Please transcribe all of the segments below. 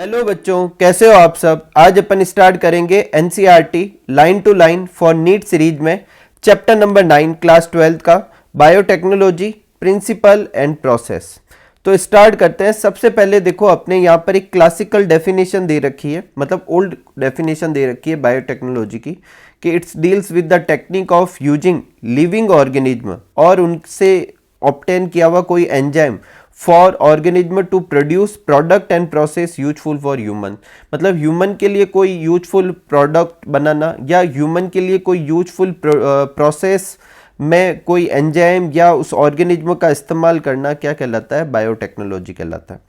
Hello बच्चों, कैसे हो आप सब। आज अपन स्टार्ट करेंगे NCERT line to line for NEET series में चैप्टर नंबर 9 क्लास 12 का बायोटेक्नोलॉजी प्रिंसिपल एंड प्रोसेस। तो स्टार्ट करते हैं। सबसे पहले देखो, अपने यहाँ पर एक क्लासिकल डेफिनेशन दे रखी है, मतलब ओल्ड डेफिनेशन दे रखी है बायोटेक्नोलॉजी की, कि it's deals with the technique of using living organism और उनसे ऑब्टेन किया हुआ कोई enzyme for organism to produce product and process useful for human. मतलब ह्यूमन के लिए कोई यूजफुल प्रोडक्ट बनाना या ह्यूमन के लिए कोई यूजफुल प्रोसेस में कोई एंजाइम या उस ऑर्गेनिज्म का इस्तेमाल करना क्या कहलाता है? बायोटेक्नोलॉजी कहलाता है।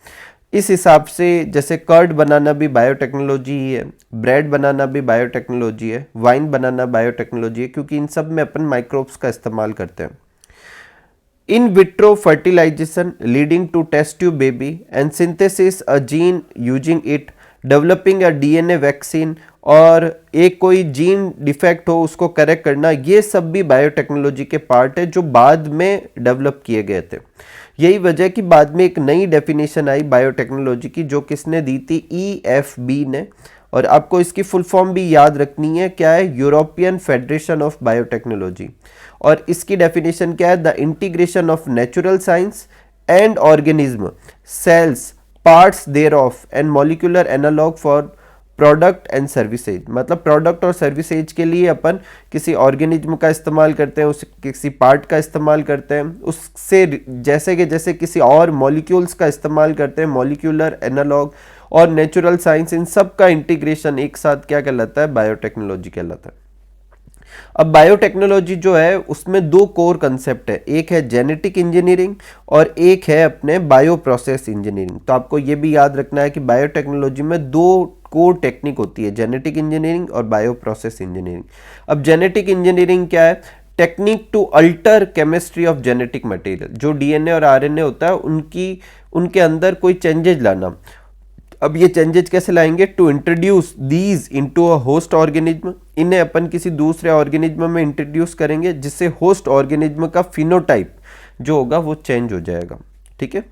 इस हिसाब से जैसे कर्ड बनाना भी बायोटेक्नोलॉजी ही है, ब्रेड बनाना भी बायोटेक्नोलॉजी है, वाइन बनाना बायोटेक्नोलॉजी है, क्योंकि इन सब में अपन माइक्रोब्स का इस्तेमाल करते हैं। In vitro fertilization leading to test tube baby and synthesis a gene using it, developing a DNA vaccine और एक कोई जीन डिफेक्ट हो उसको करेक्ट करना, ये सब भी बायोटेक्नोलॉजी के पार्ट है जो बाद में डेवलप किए गए थे। यही वजह कि बाद में एक नई डेफिनेशन आई बायोटेक्नोलॉजी की, जो किसने दी थी? EFB ने। और आपको इसकी फुल फॉर्म भी याद रखनी है, क्या है? European federation of biotechnology. और इसकी डेफिनेशन क्या है? The integration of natural science and organism, cells, parts there of and molecular analog for product and services. मतलब प्रोडक्ट और सर्विसेज के लिए अपन किसी ऑर्गेनिज्म का इस्तेमाल करते हैं, उस किसी पार्ट का इस्तेमाल करते हैं, उससे जैसे किसी और मॉलिक्यूल्स का इस्तेमाल करते हैं, मॉलिक्यूलर एनालॉग और नेचुरल साइंस, इन सब का इंटीग्रेशन एक साथ क्या कहलाता है? बायोटेक्नोलॉजी कहलाता है। अब बायोटेक्नोलॉजी जो है उसमें दो कोर कंसेप्ट है, एक है जेनेटिक इंजीनियरिंग और एक है अपने बायो प्रोसेस इंजीनियरिंग। तो आपको ये भी याद रखना है कि बायोटेक्नोलॉजी में दो कोर टेक्निक होती है, जेनेटिक इंजीनियरिंग और बायो प्रोसेस इंजीनियरिंग। अब जेनेटिक इंजीनियरिंग क्या है? Technique to alter chemistry of genetic material. जो डीएनए और आरएनए होता है उनके अंदर कोई चेंजेज लाना। अब ये चेंजेस कैसे लाएंगे? To introduce these into a host organism. इन्हें अपन किसी दूसरे ऑर्गेनिज्म में इंट्रोड्यूस करेंगे जिससे होस्ट ऑर्गेनिज्म का फिनोटाइप जो होगा वो चेंज हो जाएगा। ठीक है।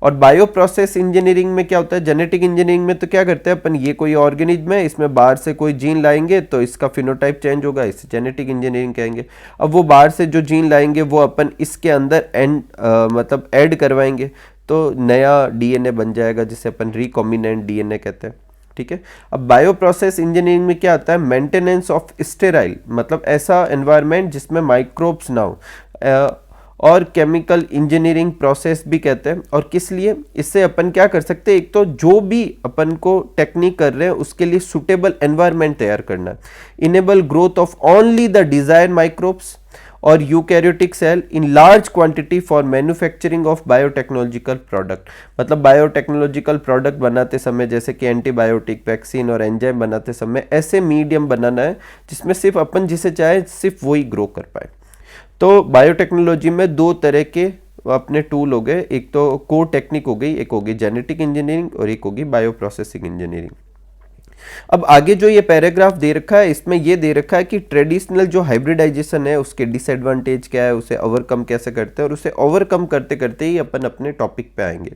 और बायो प्रोसेस इंजीनियरिंग में क्या होता है? जेनेटिक इंजीनियरिंग में तो क्या करते हैं अपन, ये कोई ऑर्गेनिज्म है, इसमें बाहर से कोई जीन लाएंगे तो इसका फिनोटाइप चेंज होगा, इसे जेनेटिक इंजीनियरिंग कहेंगे। अब वो बाहर से जो जीन लाएंगे वो अपन इसके अंदर मतलब ऐड करवाएंगे तो नया डीएनए बन जाएगा जिसे अपन रिकॉम्बिनेंट डीएनए कहते हैं। ठीक है। अब बायो प्रोसेस इंजीनियरिंग में क्या आता है? मेंटेनेंस ऑफ स्टेराइल, मतलब ऐसा एनवायरनमेंट जिसमें माइक्रोब्स ना हो, और केमिकल इंजीनियरिंग प्रोसेस भी कहते हैं। और किस लिए? इससे अपन क्या कर सकते हैं? एक तो जो भी अपन को टेक्निक कर रहे हैं उसके लिए सुटेबल एनवायरनमेंट तैयार करना है, enable growth of only the desired microbes और eukaryotic cell in large quantity for manufacturing of biotechnological product. मतलब बायोटेक्नोलॉजिकल प्रोडक्ट बनाते समय, जैसे कि एंटीबायोटिक, वैक्सीन और एंजाइम बनाते समय, ऐसे मीडियम बनाना है जिसमें सिर्फ अपन जिसे चाहे सिर्फ वही ग्रो कर पाए। तो बायोटेक्नोलॉजी में दो तरह के अपने टूल हो गए, एक तो कोर टेक्निक हो गई, एक होगी जेनेटिक इंजीनियरिंग और एक होगी बायो प्रोसेसिंग इंजीनियरिंग। अब आगे जो ये पैराग्राफ दे रखा है इसमें ये दे रखा है कि ट्रेडिशनल जो हाइब्रिडाइजेशन है उसके डिसएडवांटेज क्या है, उसे ओवरकम कैसे करते हैं, और उसे ओवरकम करते करते ही अपन अपने टॉपिक पे आएंगे।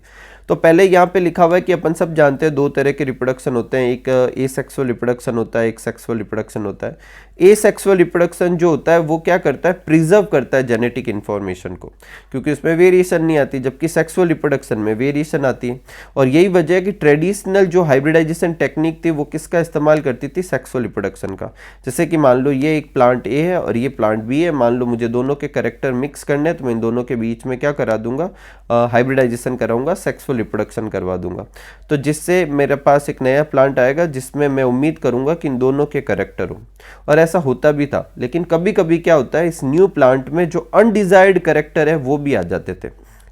तो पहले यहाँ पे लिखा हुआ है कि अपन सब जानते हैं दो तरह के रिप्रोडक्शन होते हैं, एक एसेक्सुअल रिप्रोडक्शन होता है, एक सेक्सुअल रिप्रोडक्शन होता है। एसेक्सुअल रिप्रोडक्शन जो होता है वो क्या करता है? प्रिजर्व करता है जेनेटिक इन्फॉर्मेशन को, क्योंकि उसमें वेरिएशन नहीं आती, जबकि सेक्सुअल रिप्रोडक्शन में वेरिएशन आती है। और यही वजह है कि ट्रेडिशनल जो हाइब्रिडाइजेशन टेक्निक थी वो किसका इस्तेमाल करती थी? सेक्सुअल रिप्रोडक्शन का। जैसे कि मान लो ये एक प्लांट ए है और ये प्लांट बी है, मान लो मुझे दोनों के कैरेक्टर मिक्स करने हैं तो मैं इन दोनों के बीच में क्या करा दूंगा? हाइब्रिडाइजेशन कराऊंगा, सेक्सुअल रिप्रोडक्शन करवा दूंगा। तो जिससे मेरे पास एक नया प्लांट आएगा जिसमें मैं उम्मीद करूंगा कि इन दोनों के कैरेक्टर हो। और ऐसा होता भी था, लेकिन कभी कभी क्या होता है, इस न्यू प्लांट में जो अनडिजायर्ड कैरेक्टर है वो भी आ जाते थे।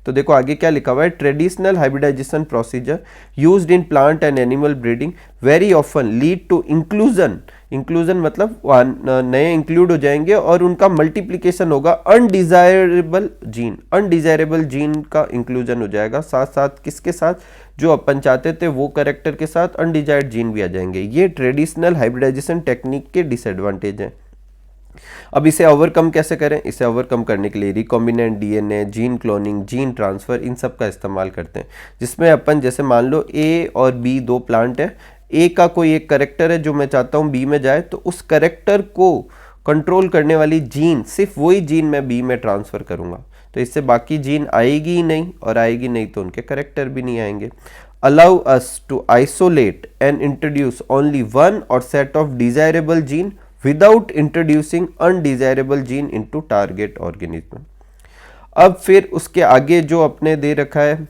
तो देखो आगे क्या लिखा हुआ है? Traditional hybridisation procedure used in plant and animal breeding very often lead to inclusion. Inclusion मतलब नए इंक्लूड हो जाएंगे और उनका मल्टीप्लिकेशन होगा अनडिजायरेबल जीन। अनडिजायरेबल जीन का इंक्लूजन हो जाएगा, साथ साथ किसके साथ? जो अपन चाहते थे वो कैरेक्टर के साथ अनडिजायर्ड जीन भी आ जाएंगे। ये ट्रेडिशनल हाइब्रिडाइजेशन टेक्निक के डिसएडवांटेज हैं। अब इसे ओवरकम कैसे करें? इसे ओवरकम करने के लिए recombinant DNA, gene cloning, gene transfer, इन सब का इस्तेमाल करते हैं, जिसमें अपन जैसे मान लो ए और बी दो प्लांट है, ए का कोई एक करेक्टर है जो मैं चाहता हूँ बी में जाए, तो उस करेक्टर को कंट्रोल करने वाली जीन, सिर्फ वही जीन मैं बी में ट्रांसफ़र करूँगा, तो इससे बाकी जीन आएगी ही नहीं, और आएगी नहीं तो उनके करेक्टर भी नहीं आएंगे। Allow us to isolate and introduce only one or set of desirable gene without introducing undesirable gene into target organism। अब फिर उसके आगे जो अपने दे रखा है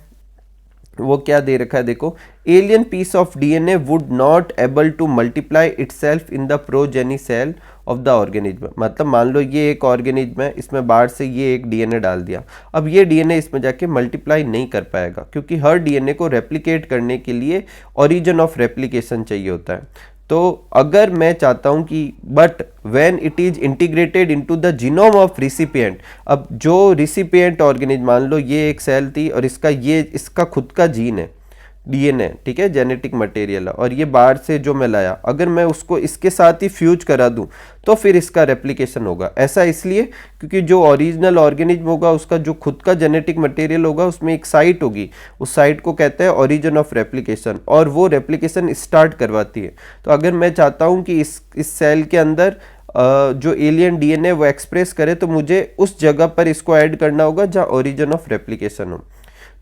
वो क्या दे रखा है, देखो, alien piece of DNA would not able to multiply itself in the progeny cell of the organism. मतलब मान लो ये एक ऑर्गेनिज्म है, इसमें बाहर से ये एक डीएनए डाल दिया, अब ये डीएनए इसमें जाके मल्टीप्लाई नहीं कर पाएगा, क्योंकि हर डीएनए को रेप्लिकेट करने के लिए ओरिजिन ऑफ रेप्लिकेशन चाहिए होता है। तो अगर मैं चाहता हूं कि but when it is integrated into the genome of recipient, अब जो रिसिपिएंट ऑर्गेनिज्म, मान लो ये एक सेल थी और इसका खुद का जीन है, डीएनए, ठीक है, जेनेटिक मटेरियल है, और ये बाहर से जो मैं लाया, अगर मैं उसको इसके साथ ही फ्यूज करा दूं तो फिर इसका रेप्लिकेशन होगा। ऐसा इसलिए क्योंकि जो ओरिजिनल ऑर्गेनिज्म होगा उसका जो खुद का जेनेटिक मटेरियल होगा उसमें एक साइट होगी, उस साइट को कहते हैं ओरिजिन ऑफ रेप्लिकेशन, और वो रेप्लिकेशन स्टार्ट करवाती है। तो अगर मैं चाहता हूँ कि इस सेल के अंदर जो एलियन डीएनए वो एक्सप्रेस करे, तो मुझे उस जगह पर इसको ऐड करना होगा जहाँ ओरिजिन ऑफ रेप्लिकेशन हो,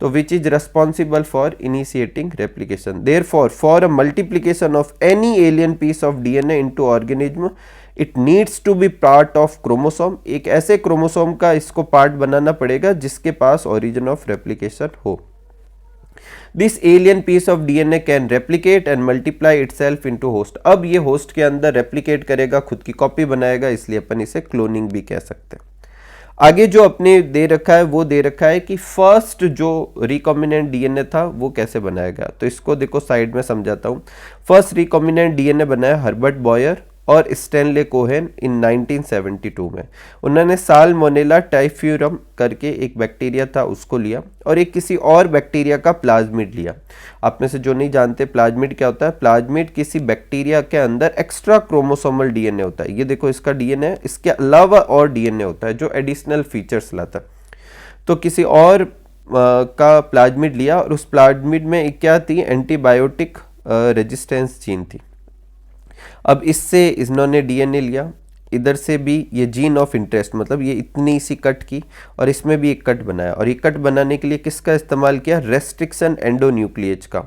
तो which is responsible for initiating replication. Therefore, for a multiplication of any alien piece of DNA into organism, it needs to be part of chromosome। एक ऐसे क्रोमोसोम का इसको पार्ट बनाना पड़ेगा जिसके पास origin of replication हो। This alien piece of DNA can replicate and multiply itself into host। अब ये host के अंदर रेप्लिकेट करेगा, खुद की कॉपी बनाएगा, इसलिए अपन इसे क्लोनिंग भी कह सकते हैं। आगे जो अपने दे रखा है वो दे रखा है कि फर्स्ट जो रिकॉम्बिनेंट डीएनए था वो कैसे बनाया गया, तो इसको देखो साइड में समझाता हूँ। फर्स्ट रिकॉम्बिनेंट डीएनए बनाया हर्बर्ट बॉयर और स्टैनले कोहेन इन 1972 में। उन्होंने साल्मोनेला टाइफ्यूरम करके एक बैक्टीरिया था उसको लिया, और एक किसी और बैक्टीरिया का प्लाज्मिड लिया। आप में से जो नहीं जानते प्लाज्मिड क्या होता है, प्लाज्मिड किसी बैक्टीरिया के अंदर एक्स्ट्रा क्रोमोसोमल डीएनए होता है। ये देखो इसका डीएनए, इसके अलावा और डीएनए होता है जो एडिशनल फीचर्स लाता है। तो किसी और का प्लाज्मिड लिया, और उस प्लाज्मिड में एक क्या थी, एंटीबायोटिक रेजिस्टेंस जीन थी। अब इससे इन्होंने डीएनए लिया, इधर से भी ये जीन ऑफ इंटरेस्ट, मतलब ये इतनी सी कट की, और इसमें भी एक कट बनाया, और ये कट बनाने के लिए किसका इस्तेमाल किया, रेस्ट्रिक्शन एंडोन्यूक्लिएज का।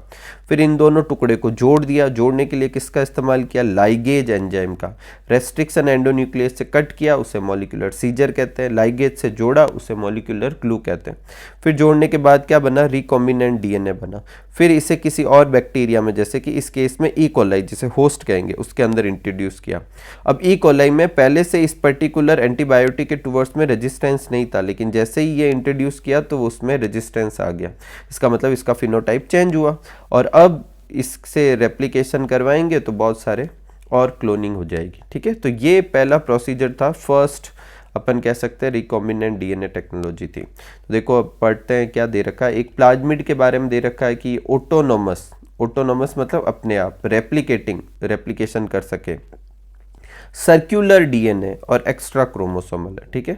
फिर इन दोनों टुकड़े को जोड़ दिया, जोड़ने के लिए किसका इस्तेमाल किया, लाइगेज एंजाइम का। रेस्ट्रिक्शन एंडोन्यूक्लिएज से कट किया, उसे मॉलिक्यूलर सीजर कहते हैं। लाइगेज से जोड़ा, उसे मॉलिक्यूलर ग्लू कहते हैं। फिर जोड़ने के बाद क्या बना, रिकॉम्बिनेंट डीएनए बना। फिर इसे किसी और बैक्टीरिया में, जैसे कि इस केस में ई कोलाई, जिसे होस्ट कहेंगे, उसके अंदर इंट्रोड्यूस किया। अब ई कोलाई में पहले से इस पर्टिकुलर एंटीबायोटिक के टुवर्ड्स में रेजिस्टेंस नहीं था, लेकिन जैसे ही ये इंट्रोड्यूस किया तो उसमें रेजिस्टेंस आ गया। इसका मतलब इसका फिनोटाइप चेंज हुआ, और अब इससे रेप्लिकेशन करवाएंगे तो बहुत सारे और क्लोनिंग हो जाएगी। ठीक है, तो ये पहला प्रोसीजर था, फर्स्ट अपन कह सकते हैं रिकॉम्बिनेंट डीएनए टेक्नोलॉजी थी। तो देखो अब पढ़ते हैं क्या दे रखा है। एक प्लाज्मिड के बारे में दे रखा है कि ऑटोनोमस मतलब अपने आप रेप्लिकेशन कर सके, सर्कुलर डीएनए और एक्स्ट्रा क्रोमोसोमल है। ठीक है,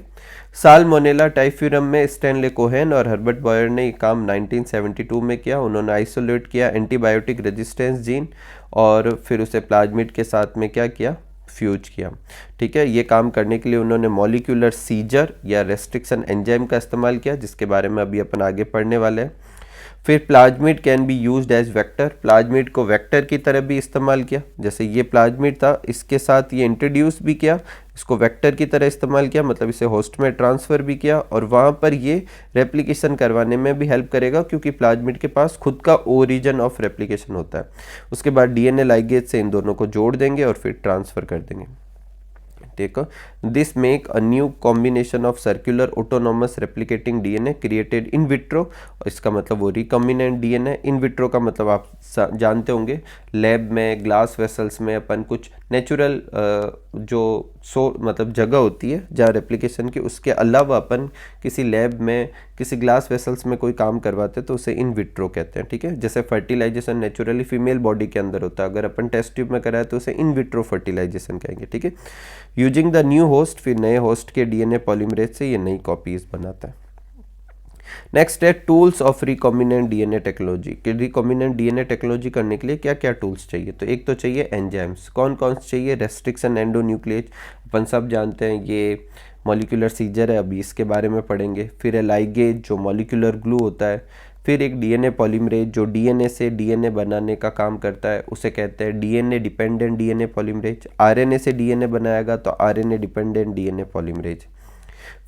साल्मोनेला टाइफ्यूरम में स्टैनले कोहेन और हर्बर्ट बॉयर ने काम 1972 में किया। उन्होंने आइसोलेट किया एंटीबायोटिक रेजिस्टेंस जीन, और फिर उसे प्लाज्मिड के साथ में क्या किया, फ्यूज किया। ठीक है, ये काम करने के लिए उन्होंने मॉलिक्यूलर सीजर या रेस्ट्रिक्शन एंजाइम का इस्तेमाल किया, जिसके बारे में अभी अपन आगे पढ़ने वाले हैं। फिर plasmid can be used as vector, plasmid को वेक्टर की तरह भी इस्तेमाल किया। जैसे ये प्लाज्मिड था, इसके साथ ये इंट्रोड्यूस भी किया, इसको वेक्टर की तरह इस्तेमाल किया, मतलब इसे होस्ट में ट्रांसफ़र भी किया, और वहाँ पर ये रेप्लिकेशन करवाने में भी हेल्प करेगा, क्योंकि प्लाज्मिड के पास खुद का ओरिजिन ऑफ रेप्लिकेशन होता है। उसके बाद डीएनए लाइगेज से इन दोनों को जोड़ देंगे और फिर ट्रांसफ़र कर देंगे। देखो, this make a new combination of circular autonomous replicating DNA created in vitro. इसका मतलब वो रिकॉम्बिनेंट डीएनए। इन विट्रो का मतलब आप जानते होंगे, लैब में ग्लास वेसल्स में अपन कुछ नेचुरल मतलब जगह होती है जहाँ रेप्लिकेशन की, उसके अलावा अपन किसी लैब में किसी ग्लास वेसल्स में कोई काम करवाते हैं तो उसे इन विट्रो कहते हैं, ठीक है। जैसे फर्टिलाइजेशन नेचुरली फीमेल बॉडी के अंदर होता है, अगर अपन टेस्ट ट्यूब में कराए तो उसे इन विट्रो फर्टिलाइजेशन कहेंगे, ठीक है। यूजिंग द न्यू होस्ट, फिर नए होस्ट के डीएनए पॉलीमरेज से ये नई कॉपीज बनाता है। नेक्स्ट है tools of recombinant DNA technology. कि रिकॉम्बिनेंट डीएनए टेक्नोलॉजी करने के लिए क्या क्या टूल्स चाहिए, तो एक तो चाहिए एंजाइम्स। कौन कौन से चाहिए, रेस्ट्रिक्शन एंडोन्यूक्लिएज, अपन सब जानते हैं ये मॉलिक्यूलर सीजर है, अभी इसके बारे में पढ़ेंगे। फिर है लाइगेज जो मॉलिक्यूलर ग्लू होता है। फिर एक डीएनए पॉलीमरेज जो डीएनए से डीएनए बनाने का काम करता है, उसे कहते हैं DNA dependent DNA polymerase. RNA से डीएनए बनाएगा तो आरएनए डिपेंडेंट डीएनए पॉलीमरेज।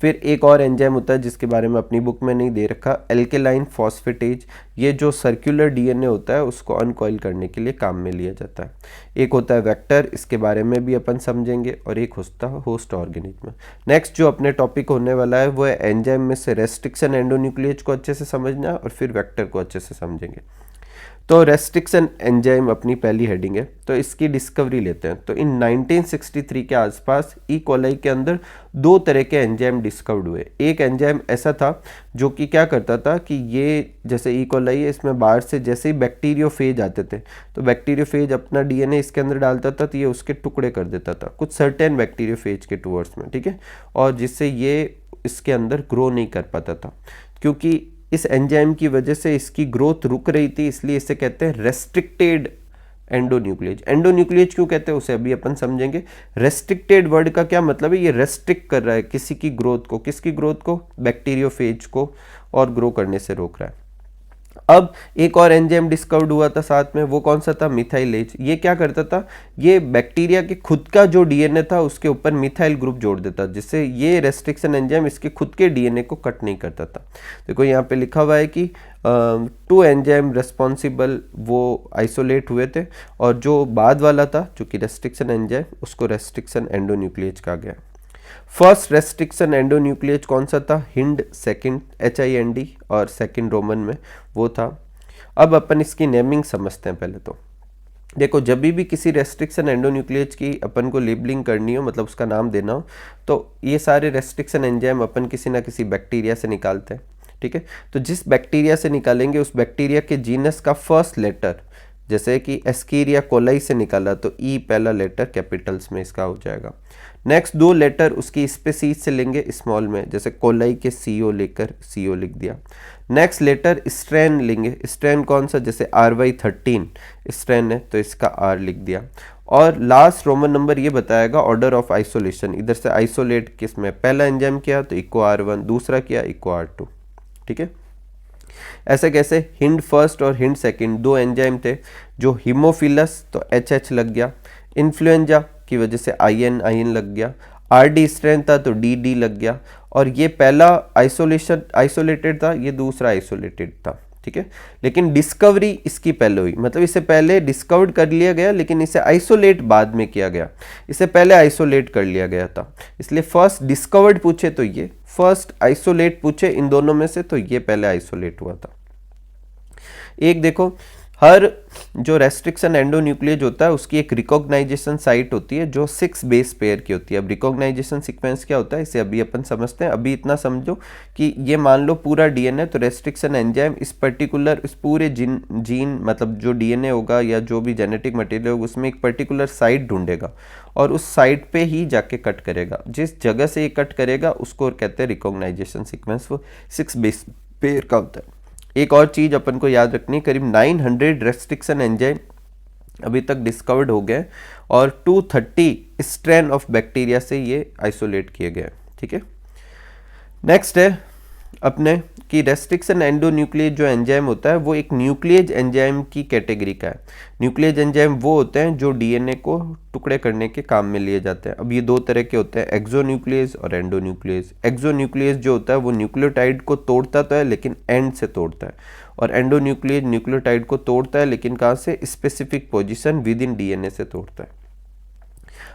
फिर एक और एंजाइम होता है जिसके बारे में अपनी बुक में नहीं दे रखा, एल्केलाइन फॉस्फेटेज। ये जो सर्कुलर डीएनए होता है उसको अनकॉइल करने के लिए काम में लिया जाता है। एक होता है वेक्टर, इसके बारे में भी अपन समझेंगे, और एक होता है होस्ट ऑर्गेनिज्म। नेक्स्ट जो अपने टॉपिक होने वाला है वो है एंजाइम में से रेस्ट्रिक्शन एंडोन्यूक्लिएज को अच्छे से समझना और फिर वेक्टर को अच्छे से समझेंगे। तो रेस्ट्रिक्शन एंजाइम अपनी पहली हेडिंग है, तो इसकी डिस्कवरी लेते हैं। तो इन 1963 के आसपास ई कोलाई के अंदर दो तरह के एंजाइम डिस्कवर्ड हुए। एक एंजाइम ऐसा था जो कि क्या करता था कि ये जैसे ई कोलाई है, इसमें बाहर से जैसे ही बैक्टीरियोफेज आते थे तो बैक्टीरियोफेज अपना डीएनए इसके अंदर डालता था तो ये उसके टुकड़े कर देता था कुछ सर्टेन बैक्टीरियोफेज के टूवर्ड्स में, ठीक है। और जिससे ये इसके अंदर ग्रो नहीं कर पाता था, क्योंकि इस एंजाइम की वजह से इसकी ग्रोथ रुक रही थी, इसलिए इसे कहते हैं रेस्ट्रिक्टेड एंडोन्यूक्लिएज। एंडोन्यूक्लिएज क्यों कहते हैं उसे अभी अपन समझेंगे। रेस्ट्रिक्टेड वर्ड का क्या मतलब है, ये रेस्ट्रिक्ट कर रहा है किसी की ग्रोथ को, किसकी ग्रोथ को, बैक्टीरियोफेज को, और ग्रो करने से रोक रहा है। अब एक और एंजाइम डिस्कवर्ड हुआ था साथ में, वो कौन सा था, मिथाइलेज। ये क्या करता था, ये बैक्टीरिया के खुद का जो डीएनए था उसके ऊपर मिथाइल ग्रुप जोड़ देता, जिससे ये रेस्ट्रिक्शन एंजाइम इसके खुद के डीएनए को कट नहीं करता था। देखो यहाँ पे लिखा हुआ है कि 2 एंजाइम रेस्पॉन्सिबल वो आइसोलेट हुए थे, और जो बाद वाला था जो कि रेस्ट्रिक्शन एंजाइम, उसको रेस्ट्रिक्शन एंडोन्यूक्लिएज कहा गया। फर्स्ट रेस्ट्रिक्शन एंडोन्यूक्लिएज कौन सा था, हिंड, सेकंड HIND, और सेकंड रोमन में वो था। अब अपन इसकी नेमिंग समझते हैं। पहले तो देखो, जब भी किसी रेस्ट्रिक्शन एंडोन्यूक्लिएज की अपन को लेबलिंग करनी हो, मतलब उसका नाम देना हो, तो ये सारे रेस्ट्रिक्शन एंजाइम अपन किसी ना किसी बैक्टीरिया से निकालते हैं, ठीक है। तो जिस बैक्टीरिया से निकालेंगे उस बैक्टीरिया के जीनस का फर्स्ट लेटर, जैसे कि एस्कीरिया कोलाई से निकाला तो ई पहला लेटर कैपिटल्स में इसका हो जाएगा। नेक्स्ट 2 लेटर उसकी स्पेसीज से लेंगे स्मॉल में, जैसे कोलाई के CO लेकर CO लिख दिया। नेक्स्ट लेटर स्ट्रेन लेंगे, स्ट्रेन कौन सा, जैसे RY13 स्ट्रेन है तो इसका R लिख दिया। और लास्ट रोमन नंबर ये बताएगा ऑर्डर ऑफ आइसोलेशन, इधर से आइसोलेट किस में, पहला एंजाइम किया तो इको R1, दूसरा किया इको R2, ठीक है। ऐसे कैसे, हिंड फर्स्ट और हिंड सेकंड 2 एंजाइम थे, जो हीमोफिलस तो HH लग गया, इन्फ्लुएंजा की वजह से IN लग गया, RD स्ट्रेन था तो DD लग गया, और ये पहला आइसोलेटेड था, ये दूसरा आइसोलेटेड था, ठीक है। लेकिन डिस्कवरी इसकी पहले हुई, मतलब इसे पहले डिस्कवर्ड कर लिया गया लेकिन इसे आइसोलेट बाद में किया गया, इसे पहले आइसोलेट कर लिया गया था। इसलिए फर्स्ट डिस्कवर्ड पूछे तो ये, फर्स्ट आइसोलेट पूछे इन दोनों में से तो ये पहले आइसोलेट हुआ था। एक देखो, हर जो रेस्ट्रिक्शन एंडोन्यूक्लिएज होता है उसकी एक रिकॉग्नाइजेशन साइट होती है जो 6 बेस पेयर की होती है। अब रिकॉग्नाइजेशन सीक्वेंस क्या होता है इसे अभी अपन समझते हैं। अभी इतना समझो कि ये मान लो पूरा डीएनए, तो रेस्ट्रिक्शन एंजाइम इस पर्टिकुलर इस पूरे जीन मतलब जो डीएनए होगा या जो भी जेनेटिक मटेरियल होगा उसमें एक पर्टिकुलर साइट ढूंढेगा और उस साइट पे ही जाके कट करेगा। जिस जगह से ये कट करेगा उसको कहते हैं रिकॉग्नाइजेशन सीक्वेंस, वो 6 बेस पेयर का होता है। एक और चीज़ अपन को याद रखनी, करीब 900 रेस्ट्रिक्शन एंजाइम अभी तक डिस्कवर्ड हो गए और 230 स्ट्रेन ऑफ बैक्टीरिया से ये आइसोलेट किए गए, ठीक है। नेक्स्ट है अपने कि रेस्ट्रिक्शन एंडोन्यूक्लिएज जो एंजाइम होता है वो एक न्यूक्लिएज एंजाइम की कैटेगरी का है। न्यूक्लिएज एंजाइम वो होते हैं जो डीएनए को टुकड़े करने के काम में लिए जाते हैं। अब ये 2 तरह के होते हैं, एक्सोन्यूक्लिएज और एंडोन्यूक्लिएज। एक्सोन्यूक्लिएज जो होता है वो न्यूक्लियोटाइड को तोड़ता तो है लेकिन एंड से तोड़ता है, और एंडोन्यूक्लिएज न्यूक्लियोटाइड को तोड़ता है लेकिन कहाँ से, specific position within DNA से तोड़ता है।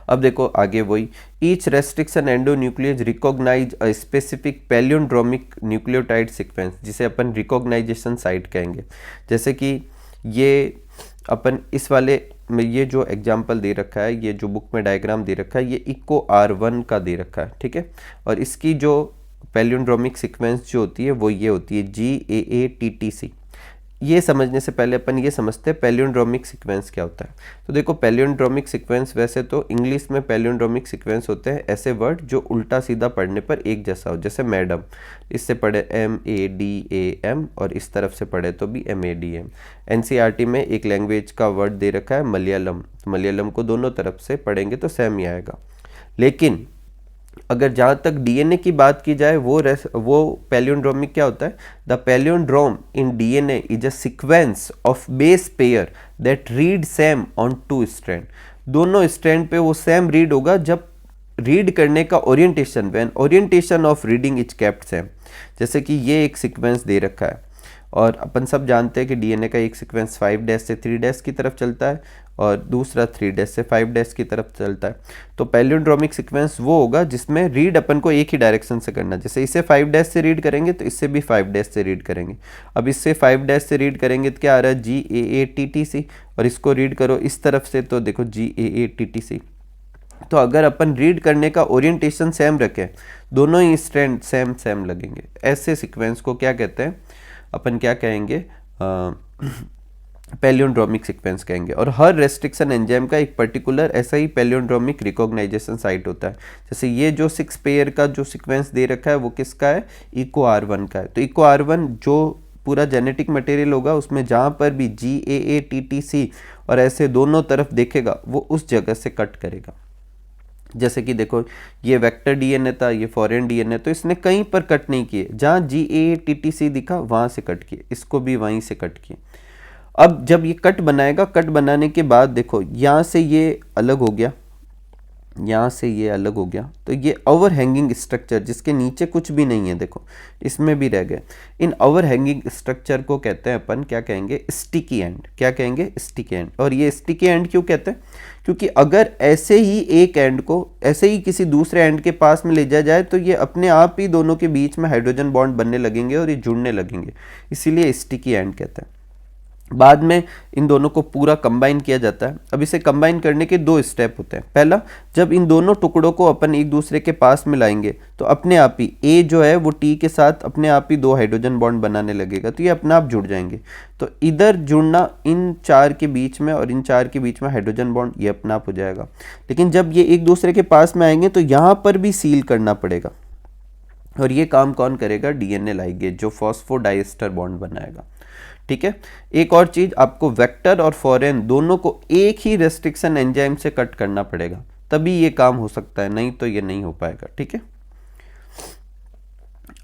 अब देखो आगे वही, each restriction endonuclease recognize a specific palindromic nucleotide sequence, जिसे अपन रिकॉग्नाइजेशन साइट कहेंगे। जैसे कि ये अपन इस वाले में ये जो एग्जांपल दे रखा है, ये जो बुक में डायग्राम दे रखा है, ये इको R1 का दे रखा है, ठीक है। और इसकी जो पैलियोंड्रोमिक सीक्वेंस जो होती है वो ये होती है GAATTC। ये समझने से पहले अपन ये समझते हैं पैलियोंड्रोमिक सीक्वेंस क्या होता है। तो देखो पैलियोंड्रोमिक सीक्वेंस वैसे तो इंग्लिश में पैलियोंड्रोमिक सीक्वेंस होते हैं ऐसे वर्ड जो उल्टा सीधा पढ़ने पर एक जैसा हो, जैसे मैडम, इससे पढ़े MADAM और इस तरफ से पढ़े तो भी MADM। NCERT में एक लैंग्वेज का वर्ड दे रखा है मलयालम, मलयालम को दोनों तरफ से पढ़ेंगे तो सेम ही आएगा। लेकिन अगर जहाँ तक डीएनए की बात की जाए वो पैलियोंड्रोमिक क्या होता है, the palindrome in DNA is a sequence of base pair that read same on two strand. दोनों स्ट्रैंड पे वो सेम रीड होगा जब रीड करने का orientation, when orientation of reading is kept same. जैसे कि ये एक सीक्वेंस दे रखा है और अपन सब जानते हैं कि डीएनए का एक सीक्वेंस 5' से 3' की तरफ चलता है और दूसरा 3' से 5' की तरफ चलता है। तो पैलियोंड्रोमिक सीक्वेंस वो होगा जिसमें रीड अपन को एक ही डायरेक्शन से करना, जैसे इसे 5' से रीड करेंगे तो इससे भी 5' से रीड करेंगे। अब इससे 5' से रीड करेंगे तो क्या आ रहा है GAATTC, और इसको रीड करो इस तरफ से तो देखो GAATTC। तो अगर अपन रीड करने का ओरिएंटेशन सेम रखें, दोनों ही स्ट्रैंड सेम सेम लगेंगे, ऐसे सीक्वेंस को क्या कहते हैं, अपन क्या कहेंगे, पैलियोंड्रोमिक सीक्वेंस कहेंगे। और हर रेस्ट्रिक्शन एंजाइम का एक पर्टिकुलर ऐसा ही पैलियोंड्रोमिक रिकॉग्नाइजेशन साइट होता है। जैसे ये जो 6 पेयर का जो सीक्वेंस दे रखा है वो किसका है, ECO-R1 का है। तो ECO-R1 जो पूरा जेनेटिक मटेरियल होगा उसमें जहाँ पर भी GAATTC और ऐसे दोनों तरफ देखेगा वो उस जगह से कट करेगा। जैसे कि देखो ये वेक्टर डीएनए था, ये फॉरेन डीएनए, तो इसने कहीं पर कट नहीं किए, जहाँ GAATTC दिखा वहाँ से कट किए, इसको भी वहीं से कट किए। अब जब ये कट बनाएगा, कट बनाने के बाद देखो यहाँ से ये अलग हो गया, यहाँ से ये अलग हो गया, तो ये ओवर हैंगिंग स्ट्रक्चर जिसके नीचे कुछ भी नहीं है, देखो इसमें भी रह गए। इन ओवर हैंगिंग स्ट्रक्चर को कहते हैं अपन, क्या कहेंगे, स्टिकी एंड। क्या कहेंगे, स्टिकी एंड। और ये स्टिकी एंड क्यों कहते हैं, क्योंकि अगर ऐसे ही एक एंड को ऐसे ही किसी दूसरे एंड के पास में ले जाया जाए तो ये अपने आप ही दोनों के बीच में हाइड्रोजन बॉन्ड बनने लगेंगे और ये जुड़ने लगेंगे, इसीलिए स्टिकी एंड कहते हैं। बाद में इन दोनों को पूरा कंबाइन किया जाता है। अब इसे कंबाइन करने के 2 स्टेप होते हैं। पहला, जब इन दोनों टुकड़ों को अपन एक दूसरे के पास में लाएंगे तो अपने आप ही ए जो है वो टी के साथ अपने आप ही 2 हाइड्रोजन बॉन्ड बनाने लगेगा, तो ये अपने आप जुड़ जाएंगे। तो इधर जुड़ना इन 4 के बीच में और इन 4 के बीच में हाइड्रोजन बॉन्ड, ये अपने आप हो जाएगा। लेकिन जब ये एक दूसरे के पास में आएंगे तो यहाँ पर भी सील करना पड़ेगा, और ये काम कौन करेगा, डीएनए लाइगेज, जो फॉस्फोडाइएस्टर बॉन्ड बनाएगा। ठीक है। एक और चीज, आपको वेक्टर और फॉरेन दोनों को एक ही रेस्ट्रिक्शन एंजाइम से कट करना पड़ेगा, तभी ये काम हो सकता है, नहीं तो ये नहीं हो पाएगा। ठीक है।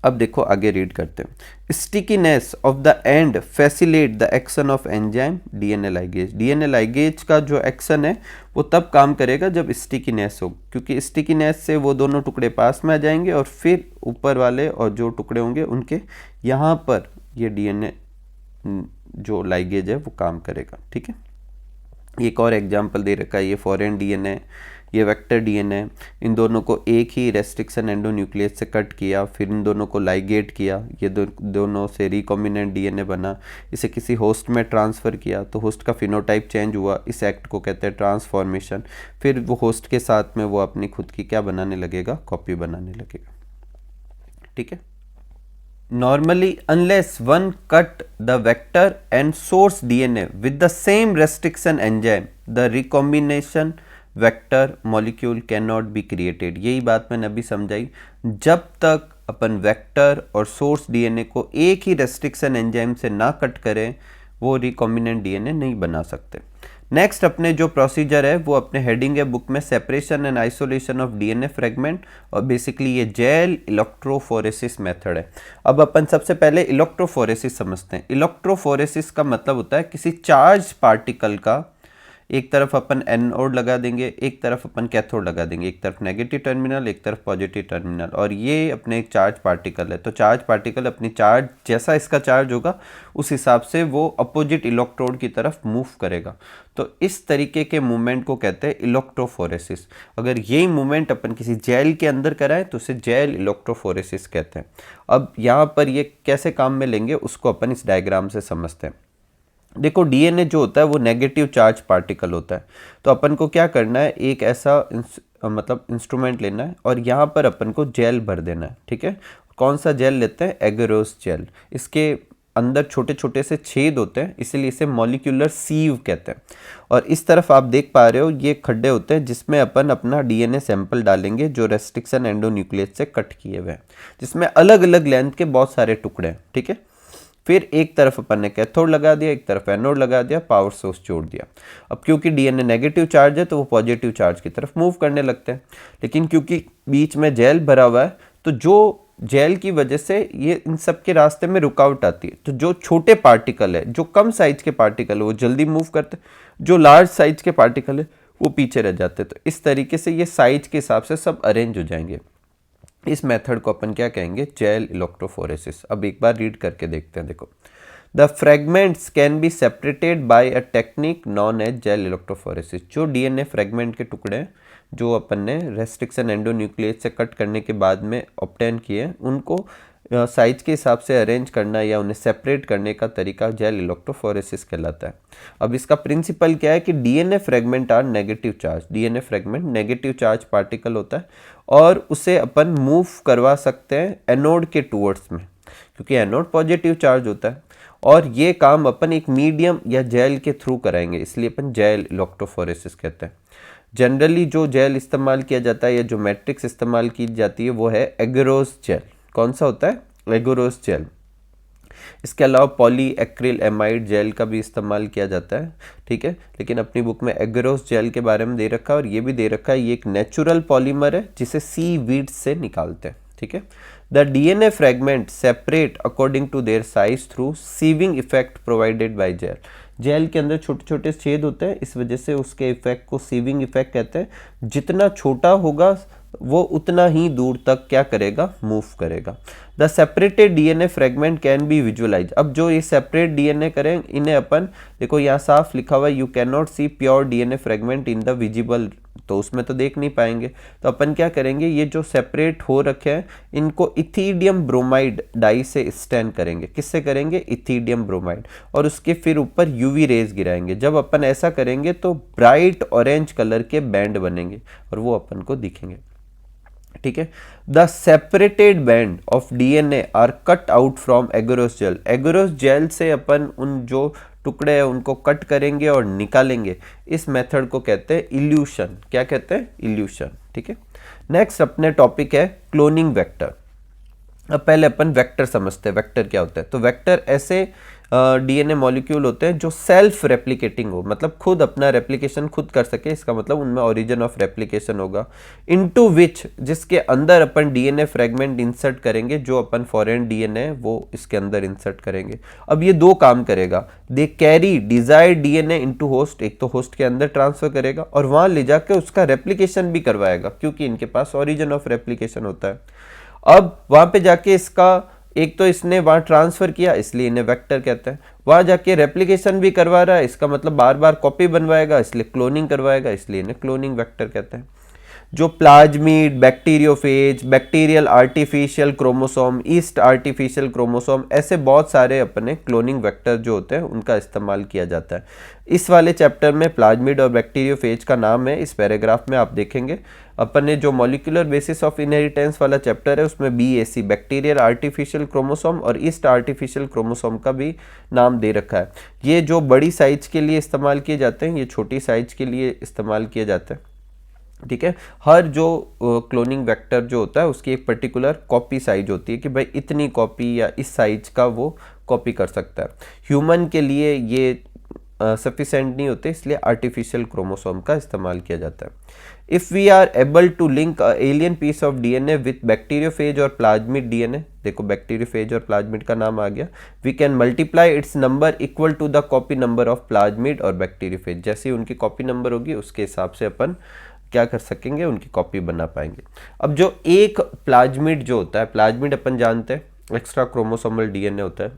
अब देखो आगे रीड करते हैं। Stickiness of the end facilitate the action of enzyme DNA ligase. DNA ligase का जो एक्शन है वो तब काम करेगा जब स्टिकीनेस हो, क्योंकि स्टिकीनेस से वो दोनों टुकड़े पास में आ जाएंगे और फिर ऊपर वाले और जो टुकड़े होंगे उनके यहाँ पर ये डीएनए जो लाइगेज है वो काम करेगा। ठीक है। एक और एग्जांपल दे रखा है, ये फॉरेन डीएनए, ये वेक्टर डीएनए, इन दोनों को एक ही रेस्ट्रिक्शन एंडोन्यूक्लियस से कट किया, फिर इन दोनों को लाइगेट किया, ये दोनों से रिकॉम्बिनेंट डीएनए बना, इसे किसी होस्ट में ट्रांसफ़र किया तो होस्ट का फिनोटाइप चेंज हुआ, इस एक्ट को कहते हैं ट्रांसफॉर्मेशन। फिर वो होस्ट के साथ में वो अपनी खुद की क्या बनाने लगेगा, कॉपी बनाने लगेगा। ठीक है। Normally, unless one cut the vector and source DNA with the same restriction enzyme, the recombination vector molecule cannot be created. यही बात मैंने अभी समझाई। जब तक अपन वेक्टर और सोर्स डीएनए को एक ही रेस्ट्रिक्शन एंजाइम से ना कट करें, वो रिकॉम्बिनेंट डीएनए नहीं बना सकते। नेक्स्ट अपने जो प्रोसीजर है वो अपने हेडिंग है बुक में, separation and isolation of DNA fragment, और बेसिकली ये जेल इलेक्ट्रोफोरेसिस मेथड है। अब अपन सबसे पहले इलेक्ट्रोफोरेसिस समझते हैं। इलेक्ट्रोफोरेसिस का मतलब होता है किसी चार्ज पार्टिकल का एक तरफ अपन एनोड लगा देंगे, एक तरफ अपन कैथोड लगा देंगे, एक तरफ नेगेटिव टर्मिनल, एक तरफ पॉजिटिव टर्मिनल, और ये अपने एक चार्ज पार्टिकल है। तो चार्ज पार्टिकल अपनी चार्ज, जैसा इसका चार्ज होगा उस हिसाब से वो अपोजिट इलेक्ट्रोड की तरफ मूव करेगा। तो इस तरीके के मूवमेंट को कहते हैं इलेक्ट्रोफोरेसिस। अगर यही मूवमेंट अपन किसी जेल के अंदर कराएं तो उसे जेल इलेक्ट्रोफोरेसिस कहते हैं। अब यहाँ पर ये कैसे काम में लेंगे उसको अपन इस डायग्राम से समझते हैं। देखो डीएनए जो होता है वो नेगेटिव चार्ज पार्टिकल होता है, तो अपन को क्या करना है, एक ऐसा मतलब इंस्ट्रूमेंट लेना है और यहाँ पर अपन को जेल भर देना है। ठीक है। कौन सा जेल लेते हैं? Agarose gel. इसके अंदर छोटे छोटे से छेद होते हैं, इसीलिए इसे मॉलिक्यूलर सीव कहते हैं। और इस तरफ आप देख पा रहे हो ये खड्डे होते हैं जिसमें अपन अपना डीएनए सैंपल डालेंगे जो रेस्ट्रिक्शन एंडोन्यूक्लियस से कट किए हुए हैं, जिसमें अलग अलग लेंथ के बहुत सारे टुकड़े हैं, ठीक है। फिर एक तरफ अपन ने कैथोड लगा दिया, एक तरफ एनोड लगा दिया, पावर सोर्स जोड़ दिया। अब क्योंकि डीएनए नेगेटिव चार्ज है तो वो पॉजिटिव चार्ज की तरफ मूव करने लगते हैं, लेकिन क्योंकि बीच में जेल भरा हुआ है तो जो जेल की वजह से ये इन सब के रास्ते में रुकावट आती है, तो जो छोटे पार्टिकल है, जो कम साइज के पार्टिकल है वो जल्दी मूव करते हैं, जो लार्ज साइज के पार्टिकल है वो पीछे रह जाते हैं। तो इस तरीके से ये साइज के हिसाब से सब अरेंज हो जाएंगे। इस मेथड को अपन क्या कहेंगे? Gel electrophoresis. अब एक बार रीड करके देखते हैं, देखो। The fragments can be separated by a technique known as gel electrophoresis. जो डीएनए फ्रेगमेंट के टुकड़े हैं जो अपन ने रेस्ट्रिक्शन एंडोन्यूक्लियस से कट करने के बाद में ऑब्टेन किए हैं, उनको साइज के हिसाब से अरेंज करना या उन्हें सेपरेट करने का तरीका जेल इलेक्ट्रोफोरेसिस कहलाता है। अब इसका प्रिंसिपल क्या है कि DNA fragment are negative charge. DNA fragment negative charge particle होता है और उसे अपन मूव करवा सकते हैं एनोड के टूवर्ड्स में, क्योंकि एनोड पॉजिटिव चार्ज होता है। और ये काम अपन एक मीडियम या जेल के थ्रू कराएंगे, इसलिए अपन जेल इलेक्ट्रोफोरेसिस कहते हैं। जनरली जो जेल इस्तेमाल किया जाता है या जो मैट्रिक्स इस्तेमाल की जाती है वो है एगेरोस जेल। कौन सा होता है? Agarose gel. इसके अलावा पॉली एक्रिल एमाइड जेल का भी इस्तेमाल किया जाता है, ठीक है। लेकिन अपनी बुक में एगेरोस जेल के बारे में दे रखा है और ये भी दे रखा है ये एक नेचुरल पॉलीमर है जिसे सीवीड से निकालते हैं, ठीक है। The DNA fragment separate according to their size through sieving effect provided by gel. Gel के अंदर छोटे छोटे छेद होते हैं, इस वजह से उसके इफेक्ट को सीविंग इफेक्ट कहते हैं। जितना छोटा होगा वो उतना ही दूर तक क्या करेगा? मूव करेगा। The separated DNA fragment can be visualise. अब जो ये सेपरेट डीएनए करें इन्हें अपन, देखो यहाँ साफ लिखा हुआ है you can not see pure DNA fragment in the visible, तो उसमें तो देख नहीं पाएंगे। तो अपन क्या करेंगे, ये जो सेपरेट हो रखे हैं इनको इथिडियम ब्रोमाइड डाई से स्टैन करेंगे। किससे करेंगे? Ethidium bromide. और उसके फिर ऊपर यूवी रेज गिराएंगे। जब अपन ऐसा करेंगे तो ब्राइट ऑरेंज कलर के बैंड बनेंगे और वो अपन को दिखेंगे, ठीक है। The separated band of DNA are cut out from agarose gel. Agarose gel से अपन उन जो टुकड़े हैं उनको कट करेंगे और निकालेंगे। इस मेथड को कहते हैं इल्यूशन। क्या कहते हैं? इल्यूशन, ठीक है। नेक्स्ट अपने टॉपिक है क्लोनिंग वेक्टर। अब पहले अपन वेक्टर समझते हैं, वेक्टर क्या होता है। तो वेक्टर ऐसे डीएनए मॉलिक्यूल होते हैं जो सेल्फ रेप्लिकेटिंग हो, मतलब खुद अपना रेप्लिकेशन खुद कर सके, इसका मतलब उनमें ओरिजिन ऑफ रेप्लिकेशन होगा। इनटू विच, जिसके अंदर अपन डीएनए फ्रेगमेंट इंसर्ट करेंगे, जो अपन फॉरेन डीएनए है वो इसके अंदर इंसर्ट करेंगे। अब ये दो काम करेगा, they carry desired DNA into host. एक तो होस्ट के अंदर ट्रांसफर करेगा और वहां ले जाकर उसका रेप्लिकेशन भी करवाएगा, क्योंकि इनके पास ओरिजिन ऑफ रेप्लिकेशन होता है। अब वहां पे जाके इसका एक तो इसने वहां ट्रांसफर किया, इसलिए इन्हें वेक्टर कहते हैं। वहां जाके रेप्लिकेशन भी करवा रहा है, इसका मतलब बार बार कॉपी बनवाएगा, इसलिए क्लोनिंग करवाएगा, इसलिए इन्हें क्लोनिंग वेक्टर कहते हैं। जो plasmid, bacteriophage, bacterial artificial chromosome, yeast artificial chromosome, ऐसे बहुत सारे अपने क्लोनिंग वेक्टर जो होते हैं उनका इस्तेमाल किया जाता है। इस वाले चैप्टर में प्लाज्मिड और बैक्टीरियोफेज का नाम है, इस पैराग्राफ में आप देखेंगे। अपन ने जो मॉलिक्यूलर बेसिस ऑफ इनहेरिटेंस वाला चैप्टर है उसमें BAC बैक्टीरियल आर्टिफिशियल क्रोमोसोम और ईस्ट आर्टिफिशियल क्रोमोसोम का भी नाम दे रखा है। ये जो बड़ी साइज के लिए इस्तेमाल किए जाते हैं, ये छोटी साइज के लिए इस्तेमाल किए जाते हैं, ठीक है। हर जो क्लोनिंग वेक्टर जो होता है उसकी एक पर्टिकुलर कॉपी साइज होती है कि भाई इतनी कॉपी या इस साइज का वो कॉपी कर सकता है। ह्यूमन के लिए ये सफिशेंट नहीं होते, इसलिए आर्टिफिशियल क्रोमोसोम का इस्तेमाल किया जाता है। If we are able to link alien piece of DNA with bacteriophage और प्लाज्मिड डीएनए, देखो बैक्टीरियोफेज और प्लाज्मिड का नाम आ गया, we can multiply its number equal to the copy number of plasmid और बैक्टीरियोफेज। जैसे उनकी कॉपी नंबर होगी उसके हिसाब से अपन क्या कर सकेंगे, उनकी कॉपी बना पाएंगे। अब जो एक प्लाज्मिड जो होता है, प्लाज्मिड अपन जानते हैं एक्स्ट्रा क्रोमोसोमल डीएनए होता है,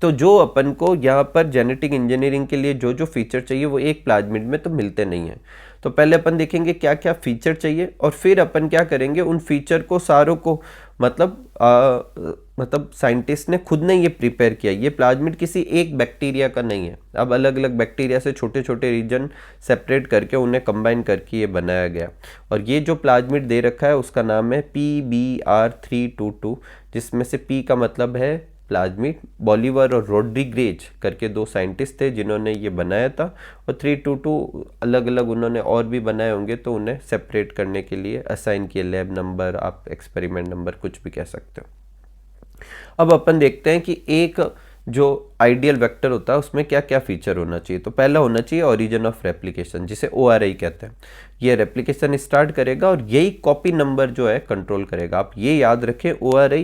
तो जो अपन को यहाँ पर जेनेटिक इंजीनियरिंग के लिए जो जो फीचर चाहिए वो एक प्लाज्मिड में तो मिलते नहीं है। तो पहले अपन देखेंगे क्या क्या फीचर चाहिए और फिर अपन क्या करेंगे, उन फीचर को सारों को मतलब साइंटिस्ट ने खुद ने ये प्रिपेयर किया, ये प्लाज्मिड किसी एक बैक्टीरिया का नहीं है। अब अलग अलग बैक्टीरिया से छोटे छोटे रीजन सेपरेट करके उन्हें कंबाइन करके ये बनाया गया। और ये जो प्लाज्मिड दे रखा है उसका नाम है PBr322, जिसमें से P का मतलब है प्लाज्मिड। बॉलीवर और रोड्रिग्रेज करके दो साइंटिस्ट थे जिन्होंने ये बनाया था, और 322 अलग अलग उन्होंने और भी बनाए होंगे, तो उन्हें सेपरेट करने के लिए असाइन किए लैब नंबर, आप एक्सपेरिमेंट नंबर कुछ भी कह सकते हो। अब अपन देखते हैं कि एक जो आइडियल वेक्टर होता है उसमें क्या क्या फीचर होना चाहिए। तो पहला होना चाहिए ओरिजिन ऑफ रेप्लिकेशन, जिसे ORI कहते हैं। ये रेप्लिकेशन स्टार्ट करेगा और यही कॉपी नंबर जो है कंट्रोल करेगा। आप ये याद रखें, ORI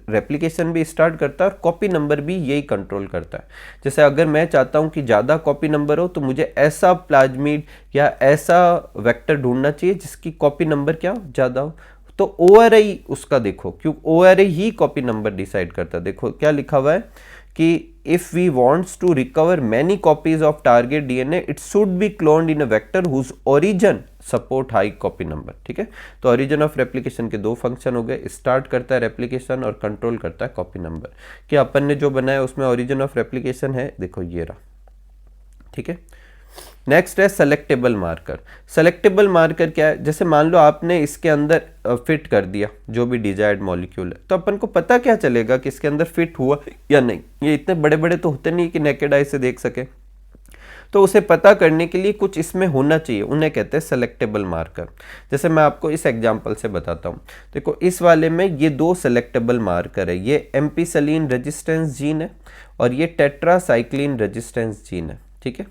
रेप्लिकेशन भी स्टार्ट करता है और कॉपी नंबर भी यही कंट्रोल करता है। जैसे अगर मैं चाहता हूँ कि ज़्यादा कॉपी नंबर हो तो मुझे ऐसा प्लाज्मिड या ऐसा वेक्टर ढूंढना चाहिए जिसकी कॉपी नंबर क्या हो, ज़्यादा हो। तो ORI उसका देखो, क्यों ORI ही कॉपी नंबर डिसाइड करता है। देखो क्या लिखा हुआ है कि if we wants to recover many copies of target DNA it should be cloned in a vector whose origin support high copy number. ठीक है, तो ओरिजिन ऑफ रेप्लिकेशन के दो फंक्शन हो गए, स्टार्ट करता है रेप्लिकेशन और कंट्रोल करता है कॉपी नंबर। कि अपन ने जो बनाया उसमें ओरिजिन ऑफ रेप्लिकेशन है, देखो ये रहा। ठीक है, नेक्स्ट है सेलेक्टेबल मार्कर। सेलेक्टेबल मार्कर क्या है, जैसे मान लो आपने इसके अंदर फिट कर दिया जो भी डिजायर्ड मॉलिक्यूल है, तो अपन को पता क्या चलेगा कि इसके अंदर फिट हुआ या नहीं। ये इतने बड़े बड़े तो होते नहीं कि नेकेड आई से देख सके, तो उसे पता करने के लिए कुछ इसमें होना चाहिए, उन्हें कहते हैं सेलेक्टेबल मार्कर। जैसे मैं आपको इस एग्जांपल से बताता हूँ। देखो इस वाले में ये दो सेलेक्टेबल मार्कर है, ये एम्पिसिलिन रेजिस्टेंस जीन है और ये टेट्रासाइक्लिन रेजिस्टेंस जीन है। ठीक है,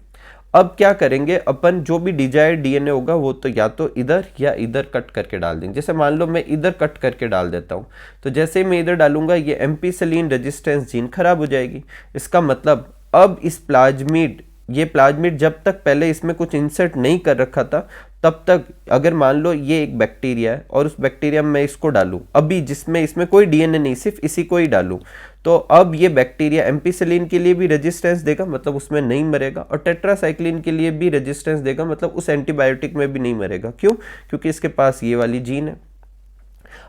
अब क्या करेंगे अपन, जो भी डिजायर्ड DNA होगा वो तो या तो इधर या इधर कट करके डाल देंगे। जैसे मान लो मैं इधर कट करके डाल देता हूँ, तो जैसे मैं इधर डालूंगा ये एम्पिसिलिन रेजिस्टेंस जीन खराब हो जाएगी। इसका मतलब अब इस प्लाज्मिड, ये प्लाज्मिड जब तक पहले इसमें कुछ इंसर्ट नहीं कर रखा था तब तक, अगर मान लो ये एक बैक्टीरिया है और उस बैक्टीरिया में मैं इसको डालूं अभी, जिसमें इसमें कोई DNA नहीं, सिर्फ इसी को ही डालूं, तो अब ये बैक्टीरिया एम्पिसिलिन के लिए भी रेजिस्टेंस देगा, मतलब उसमें नहीं मरेगा, और टेट्रासाइक्लिन के लिए भी रेजिस्टेंस देगा, मतलब उस एंटीबायोटिक में भी नहीं मरेगा। क्यों? क्योंकि इसके पास ये वाली जीन है।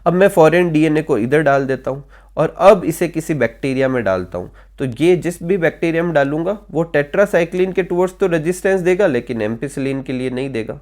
अब मैं फॉरेन DNA को इधर डाल देता हूँ और अब इसे किसी बैक्टीरिया में डालता हूँ, तो ये जिस भी बैक्टीरिया में डालूंगा वो टेट्रासाइक्लिन के टुवर्ड्स तो रेजिस्टेंस देगा लेकिन एम्पिसिलिन के लिए नहीं देगा।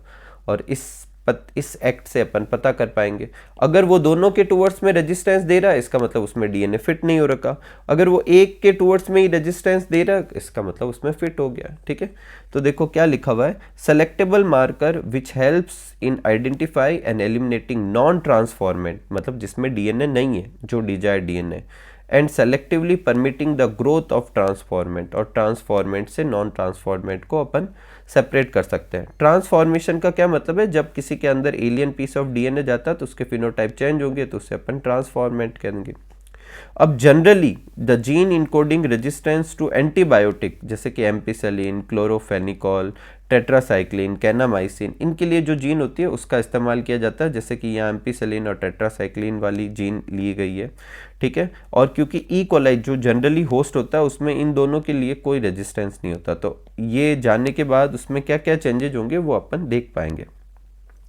और इस एक्ट से अपन पता कर पाएंगे, अगर वो दोनों के टुवर्ड्स में रेजिस्टेंस दे रहा है इसका मतलब उसमें DNA फिट नहीं हो रखा, अगर वो एक के टुवर्ड्स में ही रेजिस्टेंस दे रहा है इसका मतलब उसमें फिट हो गया। ठीक है, तो देखो क्या लिखा हुआ है, selectable marker which helps in identify and eliminating non transformant, मतलब जिसमें DNA नहीं है, जो desired DNA, and selectively permitting the growth of transformant, और ट्रांसफॉर्मेंट से नॉन ट्रांसफॉर्मेंट को अपन सेपरेट कर सकते हैं। ट्रांसफॉर्मेशन का क्या मतलब है, जब किसी के अंदर एलियन पीस ऑफ DNA जाता है तो उसके फिनोटाइप चेंज होंगे तो उसे अपन ट्रांसफॉर्मेंट कहेंगे। अब generally the gene encoding resistance to antibiotic, जैसे कि एम्पिसिलिन, क्लोरोफेनिकॉल, टेट्रासाइक्लिन, कैनामाइसिन, इनके लिए जो जीन होती है उसका इस्तेमाल किया जाता है। जैसे कि यहाँ एम्पिसिलिन और टेट्रासाइक्लिन वाली जीन ली गई है। ठीक है, और क्योंकि ई कोलाई जो जनरली होस्ट होता है उसमें इन दोनों के लिए कोई रेजिस्टेंस नहीं होता, तो ये जानने के बाद उसमें क्या क्या चेंजेज होंगे वो अपन देख पाएंगे।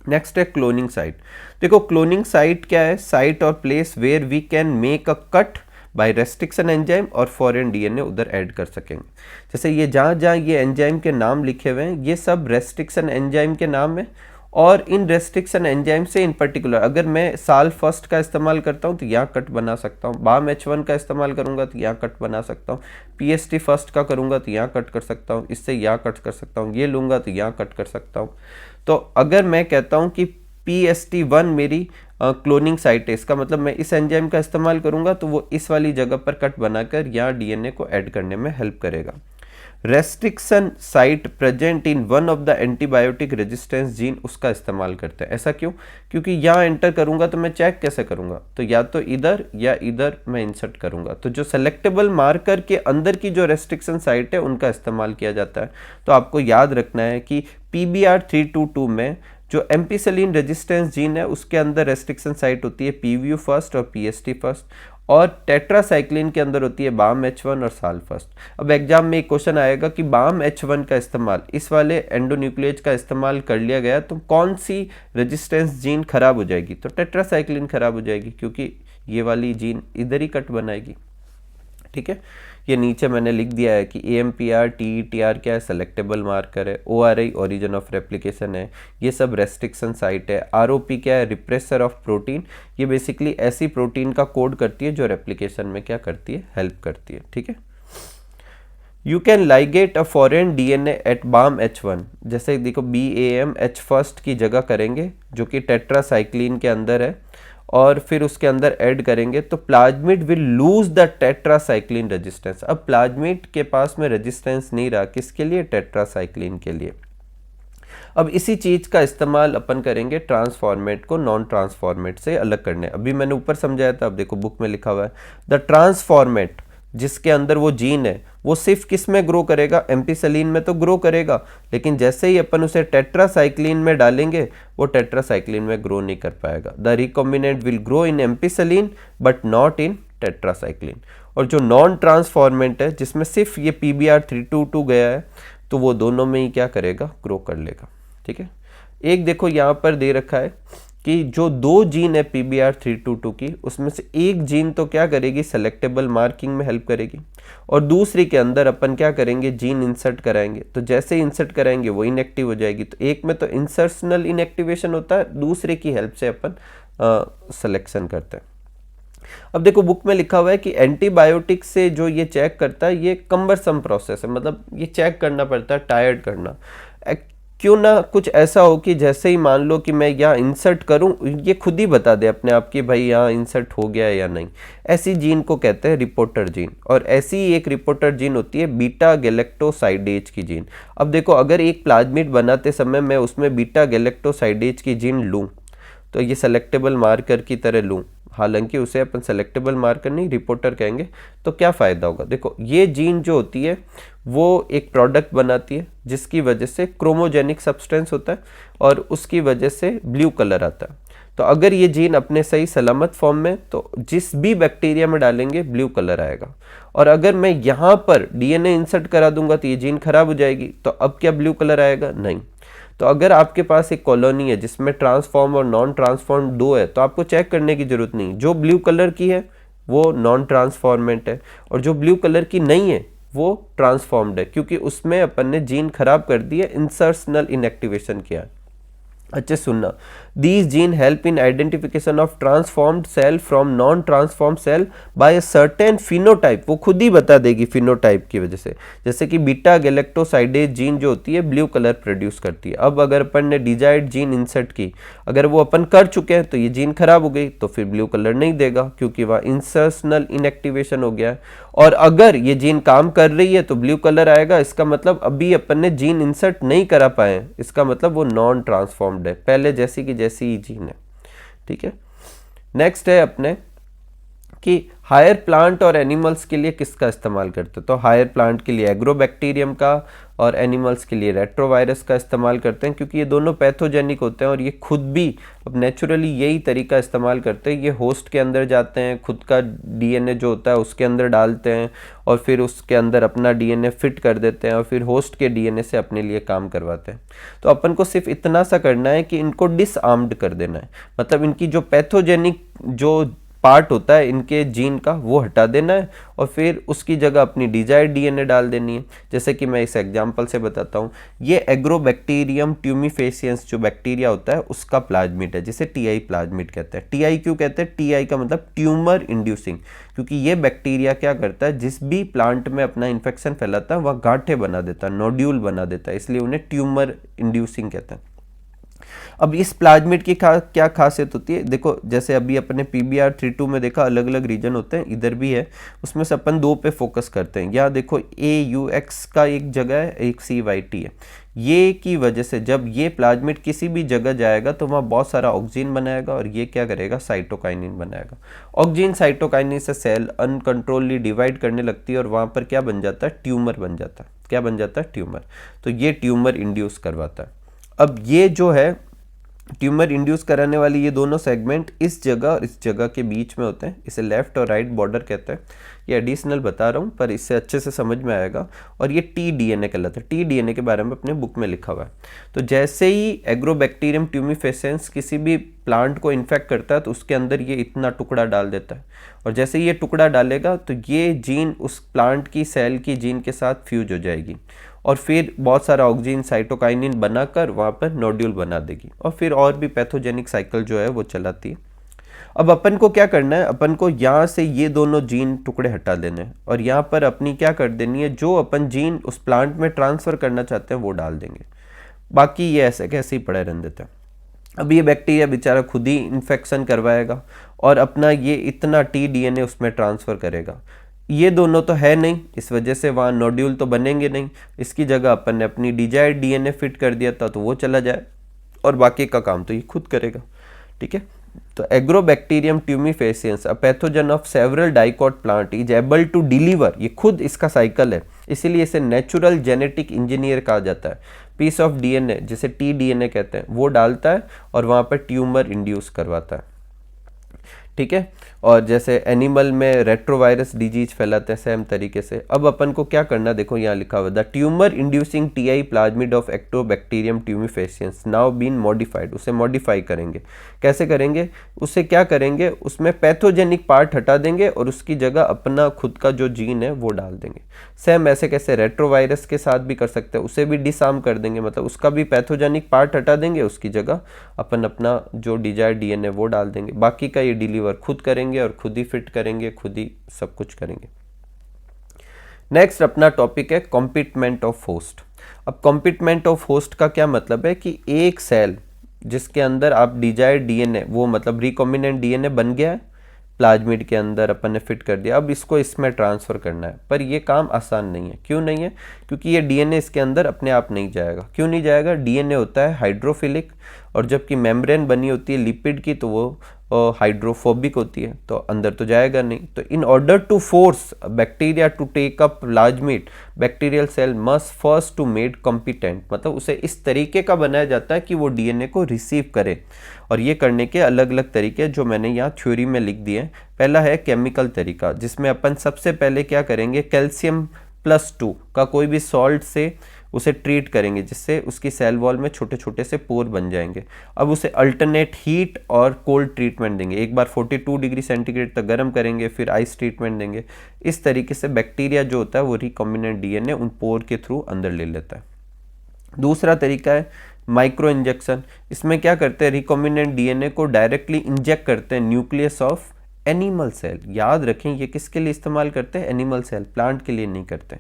नेक्स्ट है क्लोनिंग साइट। देखो क्लोनिंग साइट क्या है, साइट और place where we can make a cut by restriction enzyme और फॉरेन DNA उधर ऐड कर सकेंगे। जैसे ये जहाँ जहाँ ये एंजाइम के नाम लिखे हुए हैं ये सब रेस्ट्रिक्शन एंजाइम के नाम है, और इन रेस्ट्रिक्शन एंजाइम से इन पर्टिकुलर अगर मैं साल फर्स्ट का इस्तेमाल करता हूँ तो यहाँ कट बना सकता हूँ, बाम H1 का इस्तेमाल करूँगा तो यहाँ कट बना सकता हूँ, PST फर्स्ट का करूँगा तो यहाँ कट कर सकता हूँ, इससे यहाँ कट कर सकता हूँ, ये लूँगा तो यहाँ कट कर सकता हूँ। तो अगर मैं कहता हूँ कि PST1 मेरी क्लोनिंग साइट है, इसका मतलब मैं इस एंजाइम का इस्तेमाल करूँगा तो वो इस वाली जगह पर कट बनाकर यहाँ DNA को ऐड करने में हेल्प करेगा। Restriction site present in one of the antibiotic resistance gene, उसका इस्तेमाल करते हैं। ऐसा क्यों? क्योंकि यहाँ एंटर करूँगा तो मैं चेक कैसे करूँगा, तो या तो इधर या इधर मैं इंसर्ट करूँगा। तो जो सेलेक्टेबल मार्कर के अंदर की जो रेस्ट्रिक्शन साइट है उनका इस्तेमाल किया जाता है। तो आपको याद रखना है कि PBr322 में जो एम्पिसिलिन रेजिस्टेंस जीन है उसके अंदर रेस्ट्रिक्शन साइट होती है PVU फर्स्ट और PST फर्स्ट, और टेट्रासाइक्लिन के अंदर होती है बाम H1 और साल फर्स्ट। अब एग्जाम में एक क्वेश्चन आएगा कि बाम H1 का इस्तेमाल, इस वाले एंडोन्यूक्लियेज का इस्तेमाल कर लिया गया तो कौन सी रेजिस्टेंस जीन खराब हो जाएगी, तो टेट्रासाइक्लिन खराब हो जाएगी, क्योंकि ये वाली जीन इधर ही कट बनाएगी। ठीक है, ये नीचे मैंने लिख दिया है कि AMPR TETR क्या है, सेलेक्टेबल मार्कर है, ORI ओरिजिन ऑफ रेप्लिकेशन है, ये सब रेस्ट्रिक्शन साइट है, ROP क्या है, रिप्रेसर ऑफ प्रोटीन, ये बेसिकली ऐसी प्रोटीन का कोड करती है जो रेप्लिकेशन में क्या करती है, हेल्प करती है। ठीक है, you can ligate a foreign DNA at BAM H1, जैसे देखो BAM H1 की जगह करेंगे जो कि टेट्रासाइक्लिन के अंदर है, और फिर उसके अंदर ऐड करेंगे तो plasmid will lose the tetracycline resistance. अब प्लाज्मिड के पास में रेजिस्टेंस नहीं रहा, किसके लिए, टेट्रासाइक्लिन के लिए। अब इसी चीज का इस्तेमाल अपन करेंगे ट्रांसफॉर्मेट को नॉन ट्रांसफॉर्मेट से अलग करने। अभी मैंने ऊपर समझाया था, अब देखो बुक में लिखा हुआ है द ट्रांसफॉर्मेट जिसके अंदर वो जीन है वो सिर्फ किस में ग्रो करेगा, एम्पिसिलिन में तो ग्रो करेगा, लेकिन जैसे ही अपन उसे टेट्रासाइक्लिन में डालेंगे वो टेट्रासाइक्लिन में ग्रो नहीं कर पाएगा। The recombinant will grow in ampicillin but not in tetracycline. और जो नॉन ट्रांसफॉर्मेंट है जिसमें सिर्फ ये PBr322 गया है तो वो दोनों में ही क्या करेगा, ग्रो कर लेगा। ठीक है, एक देखो यहाँ पर दे रखा है कि जो दो जीन है PBr322 की, उसमें से एक जीन तो क्या करेगी, सेलेक्टेबल मार्किंग में हेल्प करेगी, और दूसरी के अंदर अपन क्या करेंगे, जीन इंसर्ट कराएंगे। तो जैसे ही इंसर्ट कराएंगे वो इनएक्टिव हो जाएगी। तो एक में तो इंसर्शनल इनएक्टिवेशन होता है, दूसरे की हेल्प से अपन सिलेक्शन करते हैं। अब देखो बुक में लिखा हुआ है कि एंटीबायोटिक से जो ये चेक करता है ये कम्बरसम प्रोसेस है, मतलब ये चेक करना पड़ता है, टायर्ड करना। क्यों ना कुछ ऐसा हो कि जैसे ही मान लो कि मैं यहाँ इंसर्ट करूँ ये खुद ही बता दे अपने आप कि भाई यहाँ इंसर्ट हो गया है या नहीं। ऐसी जीन को कहते हैं रिपोर्टर जीन। और ऐसी ही एक रिपोर्टर जीन होती है बीटा गैलेक्टोसाइडेज की जीन। अब देखो अगर एक प्लाज्मिड बनाते समय मैं उसमें बीटा गैलेक्टोसाइडेज की जीन लूँ तो ये सेलेक्टेबल मार्कर की तरह लूँ, हालांकि उसे अपन सेलेक्टेबल मार्कर नहीं रिपोर्टर कहेंगे, तो क्या फ़ायदा होगा। देखो ये जीन जो होती है वो एक प्रोडक्ट बनाती है जिसकी वजह से क्रोमोजेनिक सब्सटेंस होता है और उसकी वजह से ब्लू कलर आता है। तो अगर ये जीन अपने सही सलामत फॉर्म में तो जिस भी बैक्टीरिया में डालेंगे ब्लू कलर आएगा। और अगर मैं यहाँ पर DNA इंसर्ट करा दूंगा तो ये जीन खराब हो जाएगी, तो अब क्या ब्लू कलर आएगा, नहीं। तो अगर आपके पास एक कॉलोनी है जिसमें ट्रांसफॉर्म और नॉन ट्रांसफॉर्म दो है तो आपको चेक करने की जरूरत नहीं, जो ब्लू कलर की है वो नॉन ट्रांसफॉर्मेंट है और जो ब्लू कलर की नहीं है वो ट्रांसफॉर्म्ड है, क्योंकि उसमें अपन ने जीन खराब कर दी है, इंसर्शनल इनएक्टिवेशन किया है। अच्छे सुनना, these gene help in identification of transformed cell from non transform cell by a certain phenotype. वो खुद ही बता देगी फिनोटाइप की वजह से, जैसे कि बीटा गैलेक्टोसाइडेज जीन जो होती है ब्लू कलर प्रोड्यूस करती है। अब अगर अपन ने डिजायर्ड जीन इंसर्ट की, अगर वो अपन कर चुके हैं तो ये जीन खराब हो गई तो फिर ब्लू कलर नहीं देगा क्योंकि वह इंसर्शनल इनएक्टिवेशन हो गया है। और अगर ये जीन काम कर रही है तो ब्लू कलर आएगा, इसका मतलब अभी अपन ने जीन इंसर्ट नहीं करा पाए, इसका मतलब वो नॉन ट्रांसफॉर्म्ड है, पहले जैसी की जैसी ही जीन है। ठीक है, नेक्स्ट है अपने कि हायर प्लांट और एनिमल्स के लिए किसका इस्तेमाल करते हैं। तो हायर प्लांट के लिए एग्रोबैक्टीरियम का और एनिमल्स के लिए रेट्रोवायरस का इस्तेमाल करते हैं, क्योंकि ये दोनों पैथोजेनिक होते हैं और ये खुद भी अब नेचुरली यही तरीका इस्तेमाल करते हैं। ये होस्ट के अंदर जाते हैं, खुद का DNA जो होता है उसके अंदर डालते हैं और फिर उसके अंदर अपना DNA फिट कर देते हैं और फिर होस्ट के DNA से अपने लिए काम करवाते हैं। तो अपन को सिर्फ इतना सा करना है कि इनको डिसआर्म्ड कर देना है, मतलब इनकी जो पैथोजेनिक जो पार्ट होता है इनके जीन का वो हटा देना है और फिर उसकी जगह अपनी डिजायर्ड DNA डाल देनी है। जैसे कि मैं इस एग्जांपल से बताता हूँ, ये एग्रोबैक्टीरियम ट्यूमिफेसियंस जो बैक्टीरिया होता है उसका प्लाज्मिड है, जिसे TI प्लाज्मिड कहते हैं। TI क्यों कहते हैं, TI का मतलब ट्यूमर इंड्यूसिंग, क्योंकि ये बैक्टीरिया क्या करता है, जिस भी प्लांट में अपना इन्फेक्शन फैलाता है वह गांठें बना देता है, नोड्यूल बना देता है, इसलिए उन्हें ट्यूमर इंड्यूसिंग कहते हैं। अब इस प्लाज्मिड की क्या खासियत होती है, देखो जैसे अभी अपने PBr32 में देखा अलग अलग रीजन होते हैं, इधर भी है, उसमें से अपन दो पे फोकस करते हैं। यहाँ देखो AUX का एक जगह है, एक CYT है। ये की वजह से जब ये प्लाज्मिड किसी भी जगह जाएगा तो वहाँ बहुत सारा ऑक्सीजन बनाएगा और ये क्या करेगा, साइटोकाइनिन बनाएगा। ऑक्सीजन साइटोकाइनिन से सेल अनकंट्रोलली डिवाइड करने लगती है और वहाँ पर क्या बन जाता है, ट्यूमर बन जाता है। क्या बन जाता है, ट्यूमर। तो ये ट्यूमर इंड्यूस करवाता है। अब ये जो है ट्यूमर इंड्यूस कराने वाली ये दोनों सेगमेंट इस जगह और इस जगह के बीच में होते हैं, इसे लेफ्ट और राइट बॉर्डर कहते हैं। ये एडिशनल बता रहा हूँ पर इससे अच्छे से समझ में आएगा। और ये टीडीएनए कहलाता है, टीडीएनए के बारे में अपने बुक में लिखा हुआ है। तो जैसे ही एग्रोबैक्टीरियम ट्यूमिफेसेंस किसी भी प्लांट को इन्फेक्ट करता है तो उसके अंदर ये इतना टुकड़ा डाल देता है, और जैसे ये टुकड़ा डालेगा तो ये जीन उस प्लांट की सेल की जीन के साथ फ्यूज हो जाएगी और फिर बहुत सारा ऑक्सीजन साइटोकाइनिन बनाकर वहाँ पर नोड्यूल बना देगी और फिर और भी पैथोजेनिक साइकिल जो है वो चलाती है। अब अपन को क्या करना है, अपन को यहाँ से ये दोनों जीन टुकड़े हटा देने हैं और यहाँ पर अपनी क्या कर देनी है, जो अपन जीन उस प्लांट में ट्रांसफ़र करना चाहते हैं वो डाल देंगे, बाकी ये ऐसे कैसे ही पड़े रहने देते हैं। अब ये बैक्टीरिया बेचारा खुद ही इन्फेक्शन करवाएगा और अपना ये इतना टीडीएनए उसमें ट्रांसफ़र करेगा। ये दोनों तो है नहीं, इस वजह से वहाँ नोड्यूल तो बनेंगे नहीं। इसकी जगह अपन ने अपनी डिजायर्ड डीएनए फिट कर दिया था तो वो चला जाए और बाकी का काम तो ये खुद करेगा। ठीक है, तो Agrobacterium tumefaciens a pathogen of several dicot plant is able to deliver, ये खुद इसका साइकिल है, इसीलिए इसे नेचुरल जेनेटिक इंजीनियर कहा जाता है। पीस ऑफ डीएनए जिसे टीडीएनए कहते हैं वो डालता है और वहाँ पर ट्यूमर इंड्यूस करवाता है। ठीक है, और जैसे एनिमल में रेट्रोवायरस डिजीज फैलाते हैं सेम तरीके से। अब अपन को क्या करना, देखो यहाँ लिखा हुआ the tumour inducing Ti plasmid of Agrobacterium tumefaciens now been modified, उसे मॉडिफाई करेंगे। कैसे करेंगे, उसे क्या करेंगे, उसमें पैथोजेनिक पार्ट हटा देंगे और उसकी जगह अपना खुद का जो जीन है वो डाल देंगे। सेम ऐसे कैसे रेट्रोवायरस के साथ भी कर सकते हैं, उसे भी डिसआर्म कर देंगे, मतलब उसका भी पैथोजेनिक पार्ट हटा देंगे, उसकी जगह अपन अपना जो डिजायर्ड डीएनए वो डाल देंगे। बाकी का ये डिलीवर खुद करेंगे और खुद ही फिट करेंगे, खुद ही सब कुछ करेंगे। नेक्स्ट अपना टॉपिक है कॉम्पिटमेंट ऑफ होस्ट। अब कॉम्पिटमेंट ऑफ होस्ट का क्या मतलब है कि एक सेल जिसके अंदर आप डिजायर्ड डीएनए वो मतलब रिकॉम्बिनेंट डीएनए बन गया है, प्लाज्मिड के अंदर अपन ने फिट कर दिया, अब इसको इसमें ट्रांसफ़र करना है। पर ये काम आसान नहीं है। क्यों नहीं है, क्योंकि ये डीएनए इसके अंदर अपने आप नहीं जाएगा। क्यों नहीं जाएगा, डीएनए होता है हाइड्रोफिलिक और जबकि मेम्ब्रेन बनी होती है लिपिड की तो वो हाइड्रोफोबिक होती है, तो अंदर तो जाएगा नहीं। तो in order to force bacteria to take up plasmid, bacterial cell must first to made competent, मतलब उसे इस तरीके का बनाया जाता है कि वो डीएनए को रिसीव करे। और ये करने के अलग अलग तरीके जो मैंने यहाँ थ्योरी में लिख दिए। पहला है केमिकल तरीका, जिसमें अपन सबसे पहले क्या करेंगे, कैल्शियम+2 का कोई भी सॉल्ट से उसे ट्रीट करेंगे जिससे उसकी सेल वॉल में छोटे छोटे से पोर बन जाएंगे। अब उसे अल्टरनेट हीट और कोल्ड ट्रीटमेंट देंगे, एक बार 42 डिग्री सेंटीग्रेड तक गर्म करेंगे, फिर आइस ट्रीटमेंट देंगे। इस तरीके से बैक्टीरिया जो होता है वो रिकॉम्बिनेंट डीएनए उन पोर के थ्रू अंदर ले लेता है। दूसरा तरीका है माइक्रो इंजेक्शन। इसमें क्या करते हैं, रिकॉम्बिनेंट डीएनए को डायरेक्टली इंजेक्ट करते हैं न्यूक्लियस ऑफ एनिमल सेल। याद रखें ये किसके लिए इस्तेमाल करते हैं, एनिमल सेल, प्लांट के लिए नहीं करते।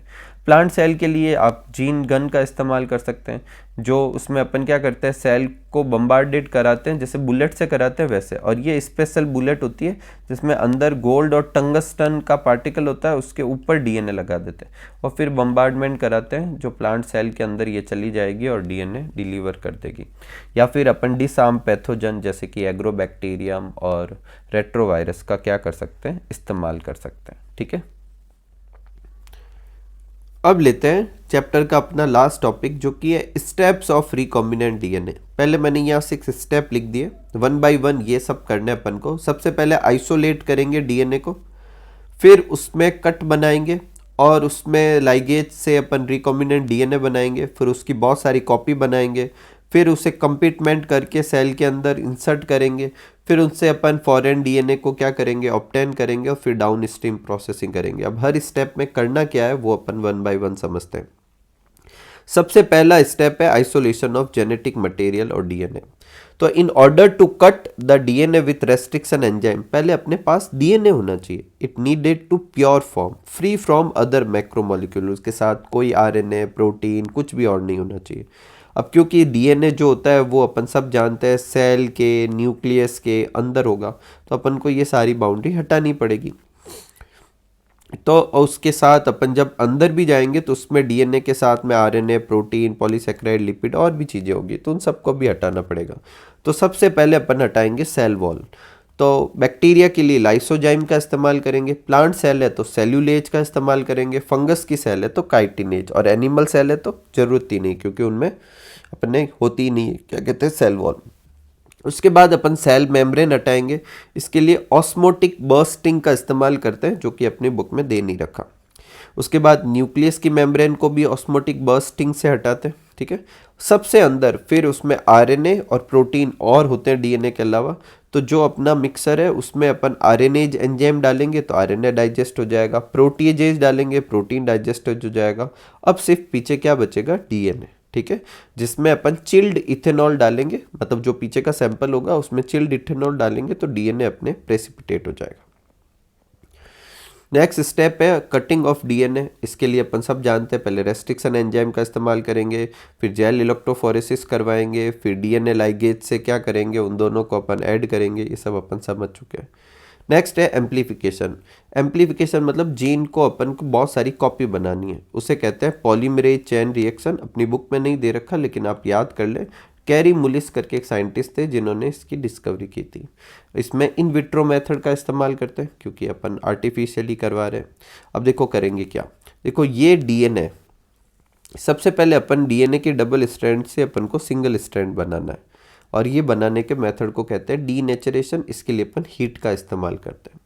प्लांट सेल के लिए आप जीन गन का इस्तेमाल कर सकते हैं, जो उसमें अपन क्या करते हैं, सेल को बम्बार्डेड कराते हैं जैसे बुलेट से कराते हैं वैसे। और ये स्पेशल बुलेट होती है जिसमें अंदर गोल्ड और टंगस्टन का पार्टिकल होता है, उसके ऊपर डीएनए लगा देते हैं और फिर बम्बार्डमेंट कराते हैं, जो प्लांट सेल के अंदर ये चली जाएगी और डीएनए डिलीवर कर देगी। या फिर अपन डिसआर्म पैथोजन जैसे कि एग्रोबैक्टीरियम और रेट्रोवायरस का क्या कर सकते हैं, इस्तेमाल कर सकते हैं। ठीक है, अब लेते हैं चैप्टर का अपना लास्ट टॉपिक जो कि है स्टेप्स ऑफ रिकॉम्बिनेंट डीएनए। पहले मैंने यहाँ 6 स्टेप लिख दिए, 1 बाय 1 ये सब करने अपन को। सबसे पहले आइसोलेट करेंगे डीएनए को, फिर उसमें कट बनाएंगे और उसमें लाइगेज से अपन रिकॉम्बिनेंट डीएनए बनाएंगे, फिर उसकी बहुत सारी कॉपी बनाएंगे, फिर उसे कंपिटमेंट करके सेल के अंदर इंसर्ट करेंगे, फिर उनसे अपन फॉरेन डीएनए को क्या करेंगे, ऑब्टेन करेंगे और फिर डाउन स्ट्रीम प्रोसेसिंग करेंगे। अब हर स्टेप में करना क्या है वो अपन 1 बाय 1 समझते हैं। सबसे पहला स्टेप है आइसोलेशन ऑफ जेनेटिक मटेरियल और डीएनए। तो in order to cut the DNA with restriction enzyme, पहले अपने पास डीएनए होना चाहिए। It needed to pure form, free from other macromolecule, उसके साथ कोई आरएनए, प्रोटीन कुछ भी और नहीं होना चाहिए। अब क्योंकि डीएनए जो होता है वो अपन सब जानते हैं सेल के न्यूक्लियस के अंदर होगा, तो अपन को ये सारी बाउंड्री हटानी पड़ेगी। तो उसके साथ अपन जब अंदर भी जाएंगे तो उसमें डीएनए के साथ में आरएनए, प्रोटीन, पॉलीसेकेराइड, लिपिड और भी चीज़ें होगी, तो उन सबको भी हटाना पड़ेगा। तो सबसे पहले अपन हटाएंगे सेल वॉल। तो बैक्टीरिया के लिए लाइसोजाइम का इस्तेमाल करेंगे, प्लांट सेल है तो सेल्यूलेज का इस्तेमाल करेंगे, फंगस की सेल है तो काइटिनेज, और एनिमल सेल है तो ज़रूरत ही नहीं क्योंकि उनमें अपने होती ही नहीं, क्या कहते हैं, सेल वॉल। उसके बाद अपन सेल मेम्ब्रेन हटाएंगे। इसके लिए ऑस्मोटिक बर्स्टिंग का इस्तेमाल करते हैं, जो कि अपनी बुक में दे नहीं रखा। उसके बाद न्यूक्लियस की मेम्ब्रेन को भी ऑस्मोटिक बर्स्टिंग से हटाते हैं, ठीक है। सबसे अंदर फिर उसमें आरएनए और प्रोटीन और होते हैं डीएनए के अलावा। तो जो अपना मिक्सर है उसमें अपन आरएनएज एंजाइम डालेंगे तो आरएनए डाइजेस्ट हो जाएगा, प्रोटीएजेज डालेंगे प्रोटीन डाइजेस्ट हो जाएगा। अब सिर्फ पीछे क्या बचेगा, डीएनए, ठीक है, जिसमें अपन चिल्ड इथेनॉल डालेंगे, मतलब जो पीछे का सैंपल होगा उसमें चिल्ड इथेनॉल डालेंगे तो डीएनए अपने प्रेसिपिटेट हो जाएगा। नेक्स्ट स्टेप है कटिंग ऑफ डीएनए। इसके लिए अपन सब जानते हैं, पहले रेस्ट्रिक्शन एंजाइम का इस्तेमाल करेंगे, फिर जेल इलेक्ट्रोफोरेसिस करवाएंगे, फिर डीएनए लाइगेज से क्या करेंगे, उन दोनों को अपन ऐड करेंगे। ये सब अपन समझ चुके हैं। नेक्स्ट है एम्प्लीफिकेशन। एम्प्लीफिकेशन मतलब जीन को अपन को बहुत सारी कॉपी बनानी है, उसे कहते हैं पॉलीमरेज चेन रिएक्शन। अपनी बुक में नहीं दे रखा लेकिन आप याद कर लें। कैरी मुलिस करके एक साइंटिस्ट थे जिन्होंने इसकी डिस्कवरी की थी। इसमें इन विट्रो मेथड का इस्तेमाल करते हैं क्योंकि अपन आर्टिफिशियली करवा रहे हैं। अब देखो करेंगे क्या, देखो ये डीएनए, सबसे पहले अपन डीएनए के डबल स्ट्रैंड से अपन को सिंगल स्ट्रैंड बनाना है, और ये बनाने के मेथड को कहते हैं डीनेचरेशन। इसके लिए अपन हीट का इस्तेमाल करते हैं।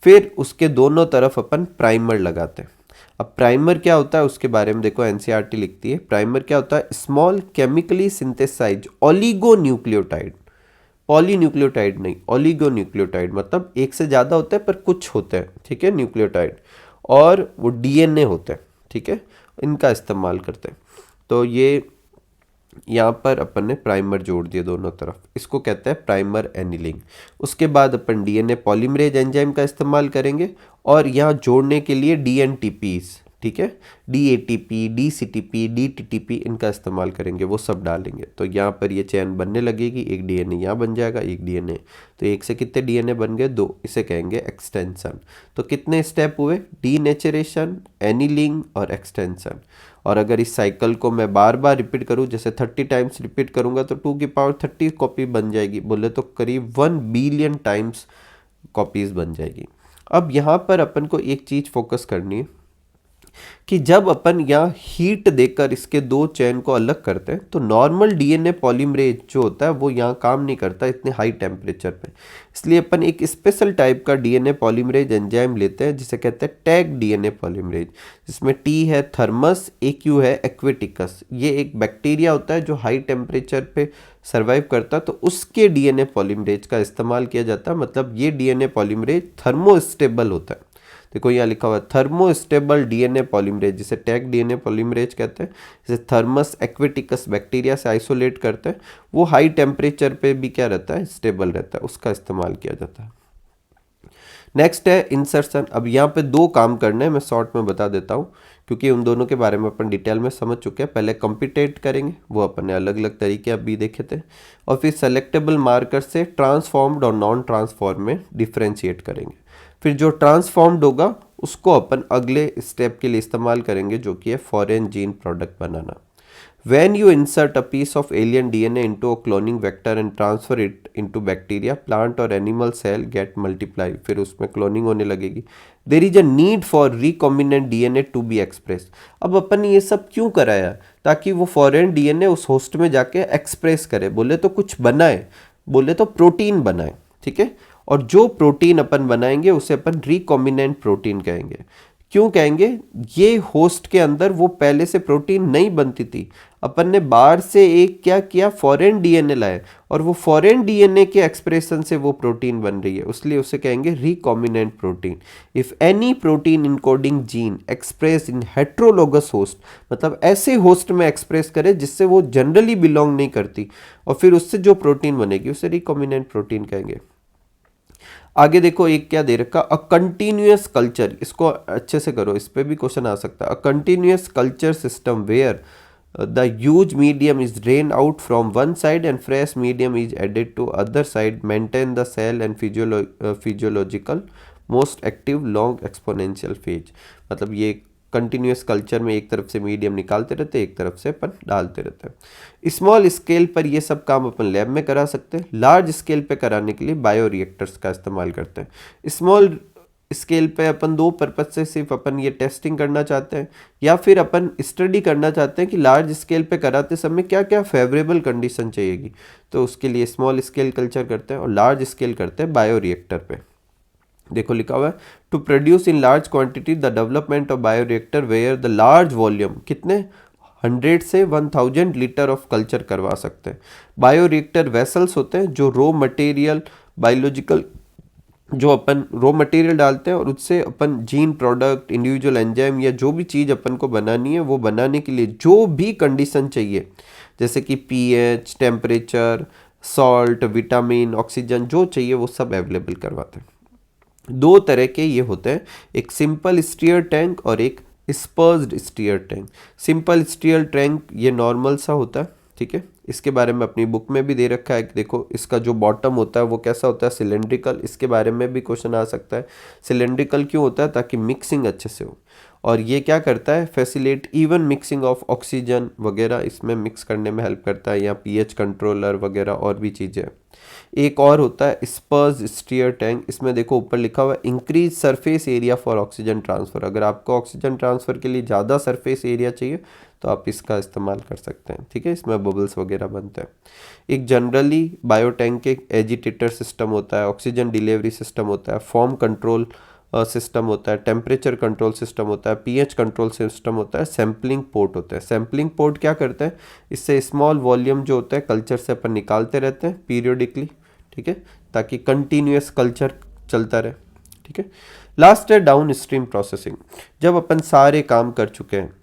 फिर उसके दोनों तरफ अपन प्राइमर लगाते हैं। अब प्राइमर क्या होता है उसके बारे में देखो, एनसीईआरटी लिखती है प्राइमर क्या होता है, small chemically synthesise oligonucleotide. Polynucleotide नहीं, ओलिगोन्यूक्लियोटाइड मतलब एक से ज़्यादा होते हैं पर कुछ होते हैं, ठीक है, न्यूक्लियोटाइड, और वो डीएनए होते हैं, ठीक है, इनका इस्तेमाल करते हैं। तो ये यहाँ पर अपन ने प्राइमर जोड़ दिए दोनों तरफ, इसको कहते हैं प्राइमर एनिलिंग। उसके बाद अपन डीएनए पॉलीमरेज एंजाइम का इस्तेमाल करेंगे और यहाँ जोड़ने के लिए डीएनटीपीस, ठीक है, डीएटीपी, डीसीटीपी, डीटीटीपी, इनका इस्तेमाल करेंगे, वो सब डालेंगे तो यहाँ पर ये चैन बनने लगेगी। एक डीएनए यहाँ बन जाएगा, एक डीएनए, तो एक से कितने डीएनए बन गए, 2, इसे कहेंगे एक्सटेंशन। तो कितने स्टेप हुए, डीनेचरेशन, एनिलिंग और एक्सटेंशन। और अगर इस साइकिल को मैं बार बार रिपीट करूँ, जैसे 30 टाइम्स रिपीट करूँगा तो 2 की पावर 30 कॉपी बन जाएगी, बोले तो करीब 1 बिलियन टाइम्स कॉपीज़ बन जाएगी। अब यहाँ पर अपन को एक चीज़ फोकस करनी है कि जब अपन यहाँ हीट देकर इसके दो चेन को अलग करते हैं तो नॉर्मल डीएनए पॉलीमरेज जो होता है वो यहाँ काम नहीं करता इतने हाई टेम्परेचर पे। इसलिए अपन एक स्पेशल टाइप का डीएनए पॉलीमरेज एंजाइम लेते हैं जिसे कहते हैं टैग डीएनए पॉलीमरेज, जिसमें टी है थर्मस, एक्यू है एक्वेटिकस। ये एक बैक्टीरिया होता है जो हाई टेम्परेचर पे सर्वाइव करता है, तो उसके डीएनए पॉलीमरेज का इस्तेमाल किया जाता है। मतलब ये डीएनए पॉलीमरेज थर्मोस्टेबल होता है। देखो यहाँ लिखा हुआ है थर्मोस्टेबल डीएनए पॉलीमरेज, जिसे टैग डीएनए पॉलीमरेज कहते हैं। जिसे थर्मस एक्वेटिकस बैक्टीरिया से आइसोलेट करते हैं, वो हाई टेम्परेचर पे भी क्या रहता है, स्टेबल रहता है, उसका इस्तेमाल किया जाता है। नेक्स्ट है इंसर्शन। अब यहाँ पे 2 काम करने हैं, मैं शॉर्ट में बता देता हूँ क्योंकि उन दोनों के बारे में अपन डिटेल में समझ चुके हैं। पहले कंपिटेट करेंगे, वो अपन ने अलग अलग तरीके अभी देखे थे, और फिर सेलेक्टेबल मार्कर से ट्रांसफॉर्म्ड और नॉन ट्रांसफॉर्म में डिफ्रेंशिएट करेंगे। फिर जो ट्रांसफॉर्म्ड होगा उसको अपन अगले स्टेप के लिए इस्तेमाल करेंगे, जो कि है foreign gene product banana. When you insert a piece of alien DNA into a cloning vector and transfer it into bacteria, plant or animal cell get multiply, फिर उसमें क्लोनिंग होने लगेगी। There is a need for recombinant DNA to be expressed। अब अपन ने ये सब क्यों कराया, ताकि वो फॉरेन डीएनए उस होस्ट में जाके एक्सप्रेस करे, बोले तो कुछ बनाए, बोले तो प्रोटीन बनाए, ठीक है। और जो प्रोटीन अपन बनाएंगे उसे अपन रिकॉम्बिनेंट प्रोटीन कहेंगे। क्यों कहेंगे, ये होस्ट के अंदर वो पहले से प्रोटीन नहीं बनती थी, अपन ने बाहर से एक क्या किया, फॉरेन डीएनए लाए, और वो फॉरेन डीएनए के एक्सप्रेशन से वो प्रोटीन बन रही है, इसलिए उसे कहेंगे recombinant protein. If any protein encoding gene express in heterologous host, मतलब ऐसे होस्ट में एक्सप्रेस करे जिससे वो जनरली बिलोंग नहीं करती, और फिर उससे जो प्रोटीन बनेगी उसे रिकॉम्बिनेंट प्रोटीन कहेंगे। आगे देखो एक क्या दे रखा, अ कंटिन्यूअस कल्चर, इसको अच्छे से करो, इस पे भी क्वेश्चन आ सकता है। A continuous culture system where the huge medium is drained out from one side and fresh medium is added to other side, maintain the cell and physiological most active long exponential phase। मतलब ये continuous culture में एक तरफ से medium निकालते रहते हैं, एक तरफ से अपन डालते रहते हैं। स्मॉल स्केल पर ये सब काम अपन लैब में करा सकते हैं, लार्ज स्केल पे कराने के लिए बायो रिएक्टर्स का इस्तेमाल करते हैं। स्मॉल स्केल पे अपन दो पर्पज से सिर्फ अपन ये टेस्टिंग करना चाहते हैं, या फिर अपन स्टडी करना चाहते हैं कि लार्ज स्केल पे कराते समय क्या क्या फेवरेबल कंडीशन चाहिएगी, तो उसके लिए स्मॉल स्केल कल्चर करते हैं और लार्ज स्केल करते हैं बायोरिएक्टर पे। देखो लिखा हुआ है to produce in large quantity the development of bioreactor where the large volume, कितने 100 से 1000 लीटर ऑफ कल्चर करवा सकते हैं। बायोरिएक्टर वेसल्स होते हैं जो रॉ मटेरियल बायोलॉजिकल, जो अपन रॉ मटेरियल डालते हैं और उससे अपन जीन प्रोडक्ट इंडिविजुअल एंजाइम या जो भी चीज़ अपन को बनानी है वो बनाने के लिए जो भी कंडीशन चाहिए, जैसे कि pH, temperature, salt, vitamin, oxygen, जो चाहिए वो सब अवेलेबल करवाते हैं। दो तरह के ये होते हैं, एक सिंपल स्टीयर टैंक और एक sparged stirred tank. Simple stirred tank ये नॉर्मल सा होता है, ठीक है। इसके बारे में अपनी बुक में भी दे रखा है कि देखो इसका जो बॉटम होता है वो कैसा होता है, सिलेंड्रिकल। इसके बारे में भी क्वेश्चन आ सकता है। सिलेंड्रिकल क्यों होता है, ताकि मिक्सिंग अच्छे से हो। और ये क्या करता है, facilitate even mixing of oxygen वगैरह इसमें मिक्स करने में हेल्प करता है, या पीएच कंट्रोलर वगैरह और भी चीज़ें। एक और होता है स्पर्ज स्टीयर टैंक। इसमें देखो ऊपर लिखा हुआ है increase surface area for oxygen transfer. अगर आपको ऑक्सीजन ट्रांसफ़र के लिए ज़्यादा सरफेस एरिया चाहिए तो आप इसका इस्तेमाल कर सकते हैं, ठीक है। इसमें बबल्स वगैरह बनते हैं। एक जनरली बायोटैंक के एजिटेटर सिस्टम होता है, ऑक्सीजन डिलीवरी सिस्टम होता है, फॉर्म कंट्रोल सिस्टम होता है, टेम्परेचर कंट्रोल सिस्टम होता है, पीएच कंट्रोल सिस्टम होता है, सैम्पलिंग पोर्ट होता है। सैम्पलिंग पोर्ट क्या करते हैं, इससे स्मॉल वॉल्यूम जो होता है कल्चर से अपन निकालते रहते हैं पीरियोडिकली, ठीक है, ताकि कंटिन्यूस कल्चर चलता रहे, ठीक है। लास्ट है डाउन स्ट्रीम प्रोसेसिंग। जब अपन सारे काम कर चुके हैं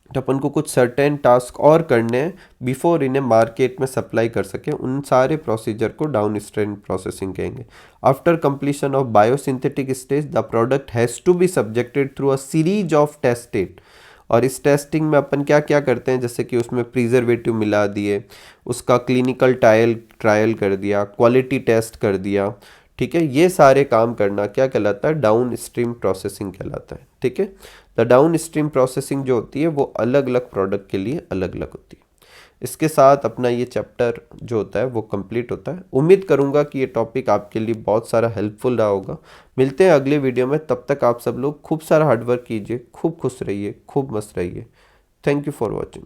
तो अपन को कुछ सर्टेन टास्क और करने हैं बिफोर इन्हें मार्केट में सप्लाई कर सकें, उन सारे प्रोसीजर को डाउन स्ट्रीम प्रोसेसिंग कहेंगे। After completion of biosynthetic stage the product has to be subjected through a series of tested. और इस टेस्टिंग में अपन क्या क्या करते हैं, जैसे कि उसमें प्रिजर्वेटिव मिला दिए, उसका क्लिनिकल ट्रायल कर दिया, क्वालिटी टेस्ट कर दिया, ठीक है। ये सारे काम करना क्या कहलाता है, डाउन स्ट्रीम प्रोसेसिंग कहलाता है, ठीक है। द डाउन स्ट्रीम प्रोसेसिंग जो होती है वो अलग अलग प्रोडक्ट के लिए अलग अलग होती है। इसके साथ अपना ये चैप्टर जो होता है वो कंप्लीट होता है। उम्मीद करूँगा कि ये टॉपिक आपके लिए बहुत सारा हेल्पफुल रहा होगा। मिलते हैं अगले वीडियो में, तब तक आप सब लोग खूब सारा हार्डवर्क कीजिए, खूब खुश रहिए, खूब मस्त रहिए। Thank you for watching.